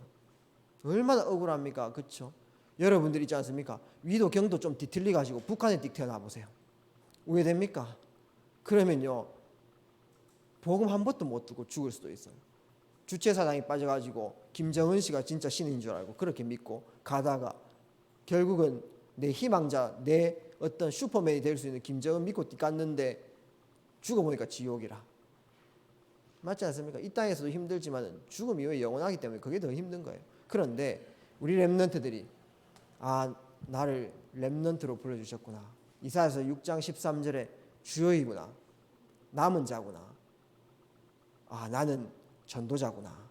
얼마나 억울합니까? 그렇죠? 여러분들 있지 않습니까? 위도 경도 좀 뒤틀리 가지고 북한에 띡 태어나 보세요. 우회됩니까? 그러면요, 복음 한 번도 못 듣고 죽을 수도 있어요. 주체사상이 빠져가지고 김정은 씨가 진짜 신인 줄 알고 그렇게 믿고 가다가 결국은 내 희망자, 내 어떤 슈퍼맨이 될 수 있는 김정은 믿고 갔는데 죽어보니까 지옥이라. 맞지 않습니까? 이 땅에서도 힘들지만 죽음이 왜 영원하기 때문에 그게 더 힘든 거예요. 그런데 우리 렘넌트들이 나를 렘넌트로 불러주셨구나. 이사야서 6장 13절에 주여이구나. 남은 자구나. 나는 전도자구나.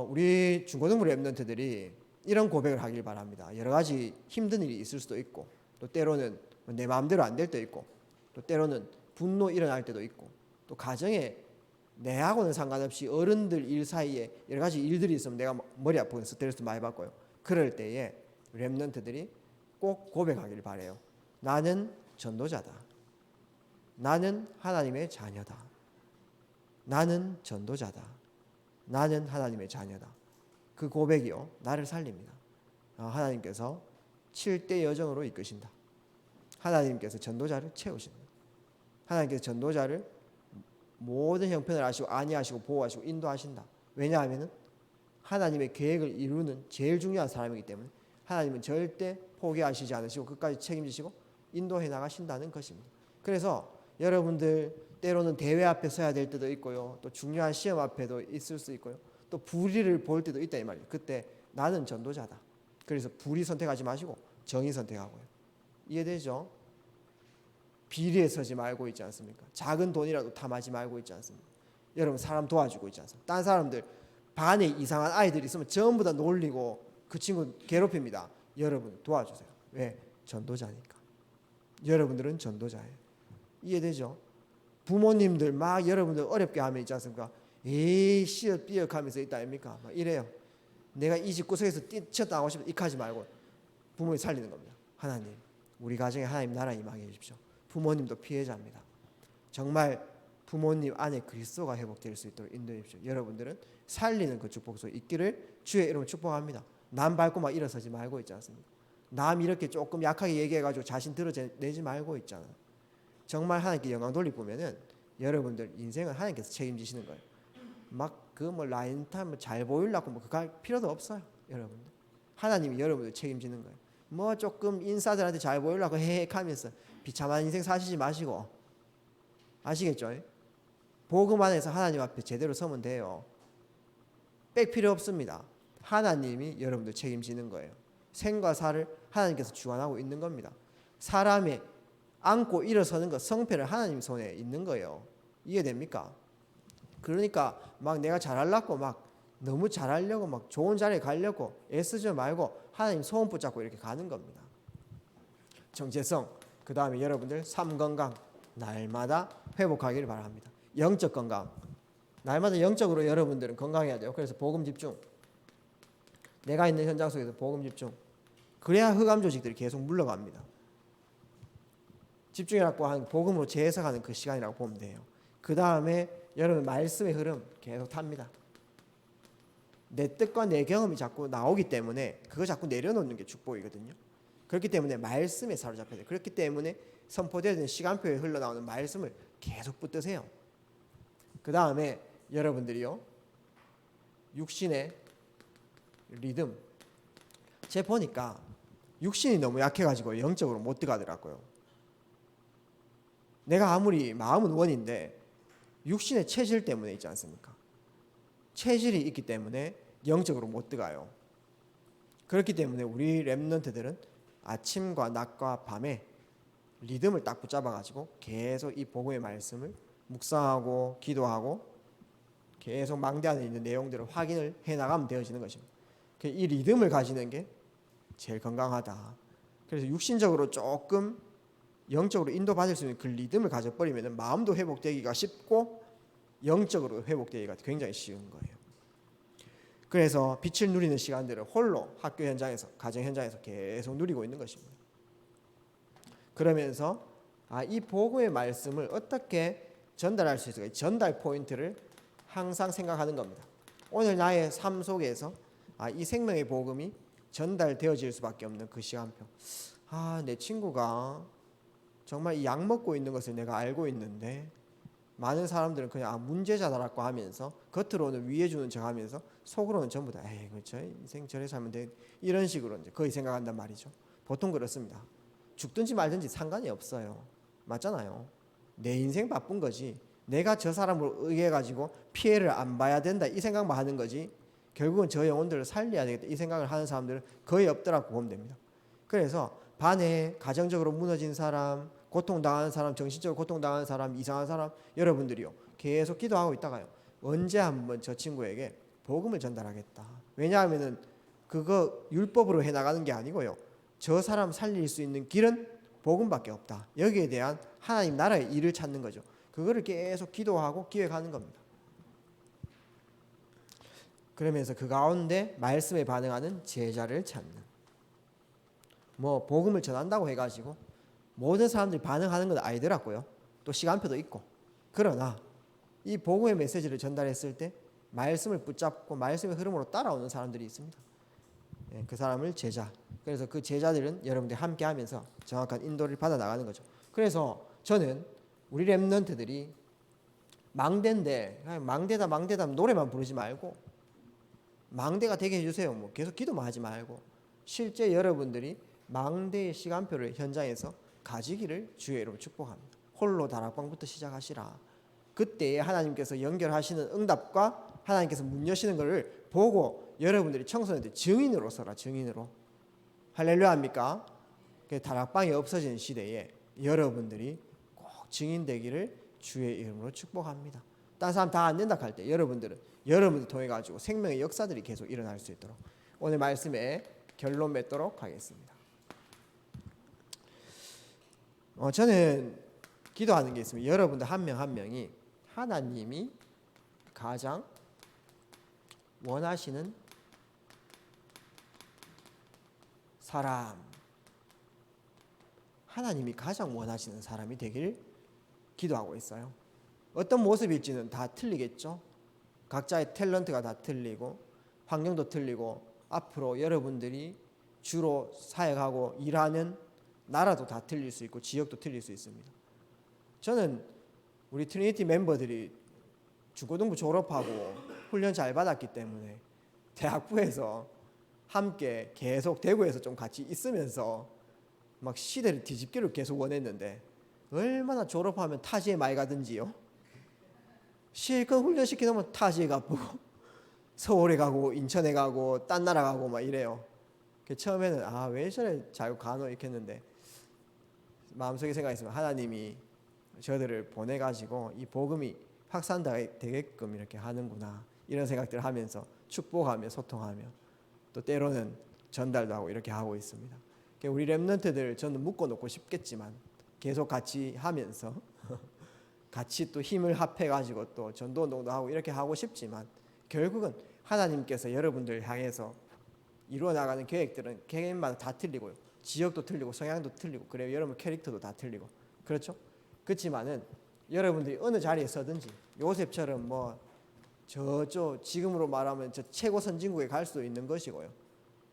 우리 중고등부 렘넌트들이 이런 고백을 하길 바랍니다. 여러 가지 힘든 일이 있을 수도 있고 또 때로는 내 마음대로 안 될 때도 있고 또 때로는 분노 일어날 때도 있고 또 가정에 내하고는 상관없이 어른들 일 사이에 여러 가지 일들이 있으면 내가 머리 아프고 스트레스 많이 받고요. 그럴 때에 렘넌트들이 꼭 고백하길 바래요. 나는 전도자다. 나는 하나님의 자녀다. 나는 전도자다. 나는 하나님의 자녀다. 그 고백이요, 나를 살립니다. 하나님께서 7대 여정으로 이끄신다. 하나님께서 전도자를 채우신다. 하나님께서 전도자를 모든 형편을 아시고 안위하시고 보호하시고 인도하신다. 왜냐하면 하나님의 계획을 이루는 제일 중요한 사람이기 때문에 하나님은 절대 포기하시지 않으시고 끝까지 책임지시고 인도해 나가신다는 것입니다. 그래서 여러분들 때로는 대회 앞에 서야 될 때도 있고요. 또 중요한 시험 앞에도 있을 수 있고요. 또 불의를 볼 때도 있다 이 말이에요. 그때 나는 전도자다. 그래서 불의 선택하지 마시고 정의 선택하고요. 이해되죠? 비리에 서지 말고 있지 않습니까? 작은 돈이라도 탐하지 말고 있지 않습니까? 여러분 사람 도와주고 있지 않습니까? 딴 사람들 반에 이상한 아이들이 있으면 전부 다 놀리고 그 친구 괴롭힙니다. 여러분 도와주세요. 왜? 전도자니까. 여러분들은 전도자예요. 이해되죠? 부모님들 막 여러분들 어렵게 하면 있지 않습니까? 에이 씨앗 하면서 있다 아닙니까? 막 이래요. 내가 이 집 구석에서 뛰쳐나가고 싶다 이카지 말고 부모님 살리는 겁니다. 하나님 우리 가정에 하나님 나라 임하게 해주십시오. 부모님도 피해자입니다. 정말 부모님 안에 그리스도가 회복될 수 있도록 인도해 주십시오. 여러분들은 살리는 그 축복 속에 있기를 주의 이름으로 축복합니다. 남 밟고 막 일어서지 말고 있지 않습니까? 남 이렇게 조금 약하게 얘기해가지고 자신 드러내지 말고 있잖아요. 정말 하나님께 영광 돌리보면은 여러분들 인생은 하나님께서 책임지시는 거예요. 막 그 뭐 라인 타임 잘 보이려고 뭐 그거 할 필요도 없어요. 여러분들 하나님이 여러분들 책임지는 거예요. 뭐 조금 인사들한테 잘 보이려고 헤헤하면서 비참한 인생 사시지 마시고 아시겠죠? 복음 안에서 하나님 앞에 제대로 서면 돼요. 뺄 필요 없습니다. 하나님이 여러분들 책임지는 거예요. 생과 사를 하나님께서 주관하고 있는 겁니다. 사람의 안고 일어서는 것 성패를 하나님 손에 있는 거예요. 이해됩니까? 그러니까 막 내가 잘하려고 막 너무 잘하려고 막 좋은 자리에 가려고 애쓰지 말고 하나님 소원 붙잡고 이렇게 가는 겁니다. 정체성, 그 다음에 여러분들 삶 건강 날마다 회복하기를 바랍니다. 영적 건강, 날마다 영적으로 여러분들은 건강해야 돼요. 그래서 복음 집중, 내가 있는 현장 속에서 복음 집중, 그래야 흑암 조직들이 계속 물러갑니다. 집중이라고 하는 복음으로 재해석하는 그 시간이라고 보면 돼요. 그 다음에 여러분 말씀의 흐름 계속 탑니다. 내 뜻과 내 경험이 자꾸 나오기 때문에 그거 자꾸 내려놓는 게 축복이거든요. 그렇기 때문에 말씀에 사로잡혀야 돼요. 그렇기 때문에 선포되는 시간표에 흘러나오는 말씀을 계속 붙드세요. 그 다음에 여러분들이요, 육신의 리듬, 제가 보니까 육신이 너무 약해가지고 영적으로 못 들어가더라고요. 내가 아무리 마음은 원인데 육신의 체질 때문에 있지 않습니까? 체질이 있기 때문에 영적으로 못 들어가요. 그렇기 때문에 우리 렘넌트들은 아침과 낮과 밤에 리듬을 딱 붙잡아가지고 계속 이 복음의 말씀을 묵상하고 기도하고 계속 망대 안에 있는 내용들을 확인을 해나가면 되어지는 것입니다. 이 리듬을 가지는 게 제일 건강하다. 그래서 육신적으로 조금 영적으로 인도받을 수 있는 그 리듬을 가져버리면 마음도 회복되기가 쉽고 영적으로 회복되기가 굉장히 쉬운 거예요. 그래서 빛을 누리는 시간들을 홀로 학교 현장에서 가정 현장에서 계속 누리고 있는 것입니다. 그러면서 이 복음의 말씀을 어떻게 전달할 수 있을까? 전달 포인트를 항상 생각하는 겁니다. 오늘 나의 삶 속에서 이 생명의 복음이 전달되어질 수밖에 없는 그 시간표. 내 친구가 정말 이 약 먹고 있는 것을 내가 알고 있는데 많은 사람들은 그냥 문제자다라고 하면서 겉으로는 위해주는 척하면서 속으로는 전부 다 에이 그렇죠 인생 저래 살면 돼 이런 식으로 이제 거의 생각한단 말이죠. 보통 그렇습니다. 죽든지 말든지 상관이 없어요. 맞잖아요. 내 인생 바쁜 거지. 내가 저 사람을 의해 가지고 피해를 안 봐야 된다 이 생각만 하는 거지. 결국은 저 영혼들을 살려야 되겠다 이 생각을 하는 사람들은 거의 없더라고 보면 됩니다. 그래서 반에 가정적으로 무너진 사람, 고통당하는 사람, 정신적으로 고통당하는 사람, 이상한 사람 여러분들이요 계속 기도하고 있다가요 언제 한번 저 친구에게 복음을 전달하겠다. 왜냐하면은 그거 율법으로 해나가는 게 아니고요 저 사람 살릴 수 있는 길은 복음밖에 없다. 여기에 대한 하나님 나라의 일을 찾는 거죠. 그거를 계속 기도하고 기획하는 겁니다. 그러면서 그 가운데 말씀에 반응하는 제자를 찾는 복음을 전한다고 해가지고 모든 사람들이 반응하는 건 아니더라고요. 또 시간표도 있고. 그러나 이 복음의 메시지를 전달했을 때 말씀을 붙잡고 말씀의 흐름으로 따라오는 사람들이 있습니다. 그 사람을 제자. 그래서 그 제자들은 여러분들이 함께 하면서 정확한 인도를 받아 나가는 거죠. 그래서 저는 우리 렘넌트들이 망대인데 망대다 노래만 부르지 말고 망대가 되게 해주세요. 계속 기도만 하지 말고 실제 여러분들이 망대의 시간표를 현장에서 가지기를 주의 이름으로 축복합니다. 홀로 다락방부터 시작하시라. 그때에 하나님께서 연결하시는 응답과 하나님께서 문 여시는 것을 보고 여러분들이 청소년들 증인으로 서라. 증인으로. 할렐루야입니까? 다락방이 없어진 시대에 여러분들이 꼭 증인 되기를 주의 이름으로 축복합니다. 다른 사람 다 안 된다 할 때 여러분들 통해 가지고 생명의 역사들이 계속 일어날 수 있도록 오늘 말씀에 결론 맺도록 하겠습니다. 저는 기도하는 게 있습니다. 여러분들 한 명 한 명이 하나님이 가장 원하시는 사람, 하나님이 가장 원하시는 사람이 되길 기도하고 있어요. 어떤 모습일지는 다 틀리겠죠. 각자의 탤런트가 다 틀리고 환경도 틀리고 앞으로 여러분들이 주로 사역하고 일하는 나라도 다 틀릴 수 있고 지역도 틀릴 수 있습니다. 저는 우리 트리니티 멤버들이 중고등부 졸업하고 훈련 잘 받았기 때문에 대학부에서 함께 계속 대구에서 좀 같이 있으면서 막 시대를 뒤집기를 계속 원했는데 얼마나 졸업하면 타지에 많이 가든지요. 실컷 훈련시키다 보면 타지에 가고 서울에 가고 인천에 가고 딴 나라 가고 막 이래요. 처음에는 왜 저래 자꾸 가노 이렇게 했는데 마음속에 생각했으면 하나님이 저들을 보내가지고 이 복음이 확산되게끔 이렇게 하는구나 이런 생각들을 하면서 축복하며 소통하며 또 때로는 전달도 하고 이렇게 하고 있습니다. 우리 렘넌트들 저는 묶어놓고 싶겠지만 계속 같이 하면서 같이 또 힘을 합해가지고 또 전도운동도 하고 이렇게 하고 싶지만 결국은 하나님께서 여러분들 향해서 이루어나가는 계획들은 개개인마다 다 틀리고요. 지역도 틀리고 성향도 틀리고 그래요. 여러분 캐릭터도 다 틀리고 그렇죠? 그렇지만은 여러분들이 어느 자리에 서든지 요셉처럼 저쪽 지금으로 말하면 저 최고 선진국에 갈 수도 있는 것이고요.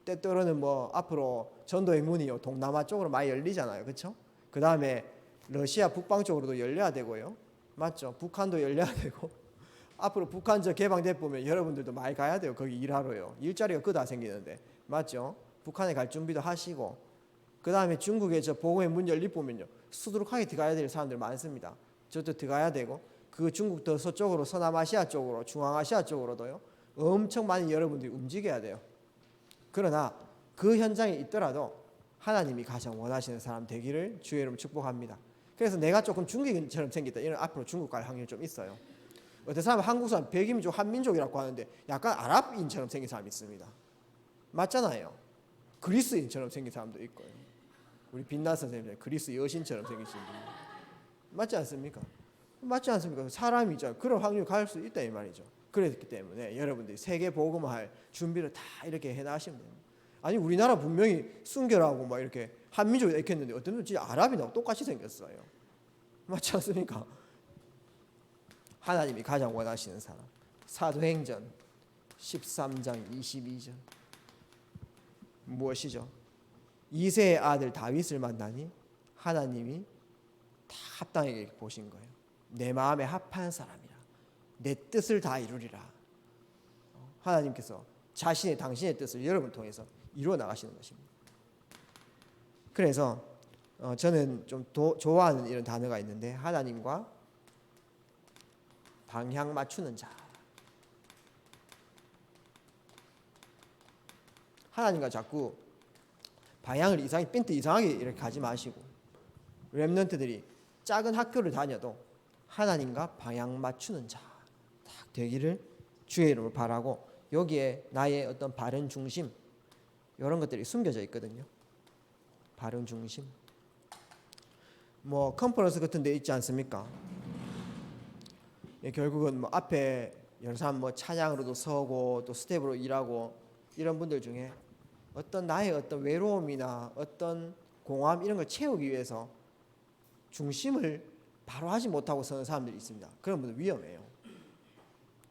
때때로는 앞으로 전도의 문이요 동남아 쪽으로 많이 열리잖아요. 그렇죠? 그 다음에 러시아 북방 쪽으로도 열려야 되고요. 맞죠? 북한도 열려야 되고 앞으로 북한 저 개방돼 보면 여러분들도 많이 가야 돼요. 거기 일하러요. 일자리가 그다 생기는데 맞죠? 북한에 갈 준비도 하시고 그 다음에 중국에 저 보고의 문 열리 보면요 수두룩하게 들어가야 될 사람들 많습니다. 저도 들어가야 되고 그 중국 더 서쪽으로 서남아시아 쪽으로 중앙아시아 쪽으로도요 엄청 많은 여러분들이 움직여야 돼요. 그러나 그 현장에 있더라도 하나님이 가장 원하시는 사람 되기를 주의 이름으로 축복합니다. 그래서 내가 조금 중국인처럼 생겼다, 이런 앞으로 중국 갈 확률이 좀 있어요. 어떤 사람은 한국 사람, 백인민족, 한민족이라고 하는데 약간 아랍인처럼 생긴 사람이 있습니다. 맞잖아요. 그리스인처럼 생긴 사람도 있고요. 우리 빛나 선생님 그리스 여신처럼 생기신 분 맞지 않습니까? 맞지 않습니까? 사람이죠. 그런 확률이 갈 수 있다 이 말이죠. 그렇기 때문에 여러분들이 세계 복음할 준비를 다 이렇게 해나가시면 됩니다. 아니 우리나라 분명히 순결하고 막 이렇게 한민족이 이렇게 했는데 어떤 분은 진짜 아랍이나 똑같이 생겼어요. 맞지 않습니까? 하나님이 가장 원하시는 사람. 사도행전 13장 22절 무엇이죠? 이새의 아들 다윗을 만나니 하나님이 다 합당하게 보신 거예요. 내 마음에 합한 사람이라, 내 뜻을 다 이루리라. 하나님께서 당신의 뜻을 여러분 통해서 이루어 나가시는 것입니다. 그래서 저는 좀 좋아하는 이런 단어가 있는데, 하나님과 방향 맞추는 자. 하나님과 자꾸 방향을 핀트 이상하게 이렇게 가지 마시고, 렘넌트들이 작은 학교를 다녀도 하나님과 방향 맞추는 자 딱 되기를 주의 이름으로 바라고, 여기에 나의 어떤 바른 중심 이런 것들이 숨겨져 있거든요. 바른 중심. 뭐 컨퍼런스 같은 데 있지 않습니까? 결국은 뭐 앞에 여러 사람 뭐 찬양으로도 서고 또 스텝으로 일하고 이런 분들 중에 어떤 나의 어떤 외로움이나 어떤 공허함 이런 걸 채우기 위해서 중심을 바로 하지 못하고 서는 사람들이 있습니다. 그런 분들 위험해요.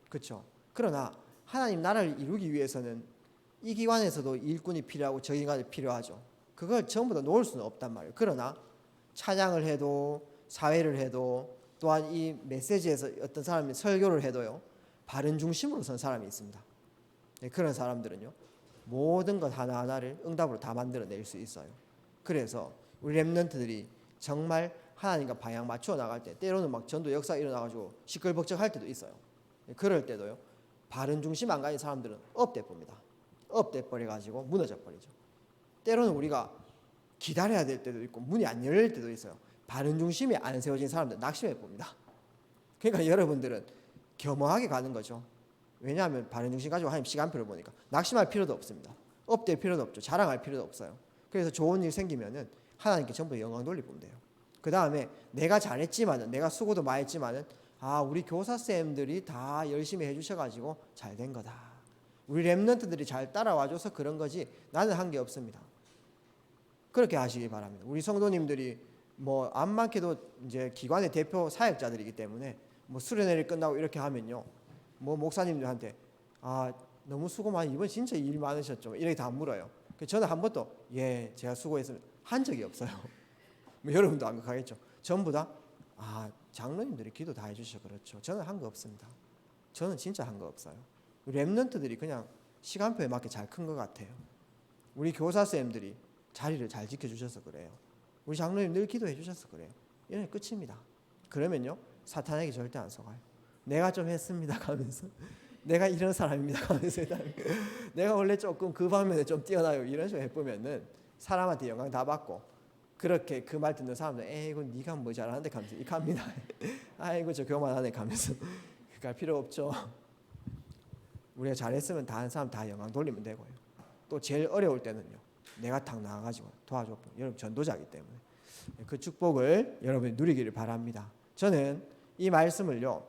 그렇죠? 그러나 하나님 나라를 이루기 위해서는 이 기관에서도 일꾼이 필요하고 저 기관이 필요하죠. 그걸 전부 다 놓을 수는 없단 말이에요. 그러나 찬양을 해도 사회를 해도 또한 이 메시지에서 어떤 사람이 설교를 해도요, 바른 중심으로 선 사람이 있습니다. 그런 사람들은요, 모든 것 하나하나를 응답으로 다 만들어낼 수 있어요. 그래서 우리 렘넌트들이 정말 하나님과 방향 맞추어 나갈 때, 때로는 막 전도 역사 일어나가지고 시끌벅적할 때도 있어요. 그럴 때도요, 바른 중심 안 가진 사람들은 업돼 봅니다. 업돼 버려가지고 무너져 버리죠. 때로는 우리가 기다려야 될 때도 있고 문이 안 열릴 때도 있어요. 바른 중심이 안 세워진 사람들 낙심해 봅니다. 그러니까 여러분들은 겸허하게 가는 거죠. 왜냐하면 바른 중심 가지고 하나님 시간표를 보니까 낙심할 필요도 없습니다. 업될 필요도 없죠. 자랑할 필요도 없어요. 그래서 좋은 일 생기면은 하나님께 전부 영광 돌리면 돼요. 그 다음에 내가 잘했지만은, 내가 수고도 많이 했지만은, 우리 교사쌤들이 다 열심히 해주셔가지고 잘 된 거다. 우리 렘넌트들이 잘 따라와줘서 그런 거지 나는 한 게 없습니다. 그렇게 하시기 바랍니다. 우리 성도님들이 뭐 안 많게도 이제 기관의 대표 사역자들이기 때문에 뭐 수련회를 끝나고 이렇게 하면요, 뭐 목사님들한테 너무 수고 많이, 이번 진짜 일 많으셨죠, 이렇게 다 물어요. 저는 한 번도 제가 수고했으면 한 적이 없어요. 뭐 여러분도 안 그렇겠죠. 전부 다 장로님들이 기도 다 해주셔서 그렇죠. 저는 한 거 없습니다. 저는 진짜 한 거 없어요. 렘넌트들이 그냥 시간표에 맞게 잘 큰 것 같아요. 우리 교사쌤들이 자리를 잘 지켜주셔서 그래요. 우리 장로님 늘 기도해 주셔서 그래요. 이런 게 끝입니다. 그러면요, 사탄에게 절대 안 속아요. 내가 좀 했습니다 가면서, 내가 이런 사람입니다 가면서, 내가 원래 조금 그 방면에 좀 뛰어나요 이런 식으로 해보면은 사람한테 영광 다 받고, 그렇게 그 말 듣는 사람들 에이구 네가 뭐 잘하는데 가면서 이렇게 합니다. 아이고 저 교만하네 가면서 갈 필요 없죠. 우리가 잘했으면 다른 사람 다 영광 돌리면 되고요. 또 제일 어려울 때는요, 내가 탁 나와가지고 도와줘. 여러분 전도자이기 때문에 그 축복을 여러분이 누리기를 바랍니다. 저는 이 말씀을요,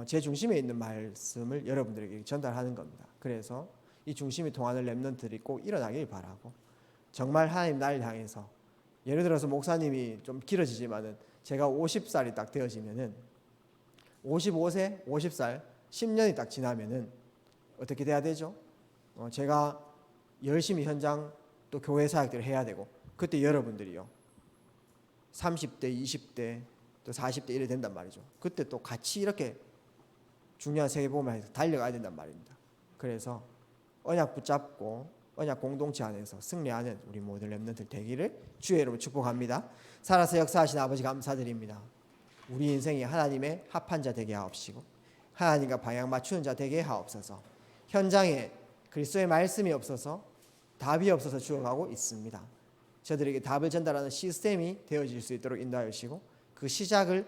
제 중심에 있는 말씀을 여러분들에게 전달하는 겁니다. 그래서 이 중심이 통하는 렘넌트들이 꼭 일어나길 바라고, 정말 하나님 나를 향해서, 예를 들어서 목사님이 좀 길어지지만은 제가 50살이 딱 되어지면은 55세, 50살, 10년이 딱 지나면은 어떻게 돼야 되죠? 제가 열심히 현장 또 교회 사역들을 해야 되고, 그때 여러분들이요 30대, 20대, 또 40대 이래 된단 말이죠. 그때 또 같이 이렇게 중요한 세계복음을 달려가야 된단 말입니다. 그래서 언약 붙잡고 언약 공동체 안에서 승리하는 우리 모든 렘넌트들 되기를 주의 이름으로 축복합니다. 살아서 역사하신 아버지 감사드립니다. 우리 인생이 하나님의 합한 자 되게 하옵시고 하나님과 방향 맞추는 자 되게 하옵소서. 현장에 그리스도의 말씀이 없어서 답이 없어서 죽어가고 있습니다. 저들에게 답을 전달하는 시스템이 되어질 수 있도록 인도하여 주시고 그 시작을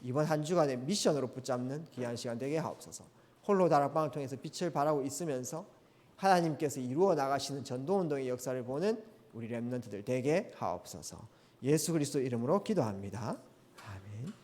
이번 한 주간의 미션으로 붙잡는 귀한 시간 되게 하옵소서. 홀로 다락방을 통해서 빛을 발하고 있으면서 하나님께서 이루어 나가시는 전도운동의 역사를 보는 우리 렘넌트들 되게 하옵소서. 예수 그리스도 이름으로 기도합니다. 아멘.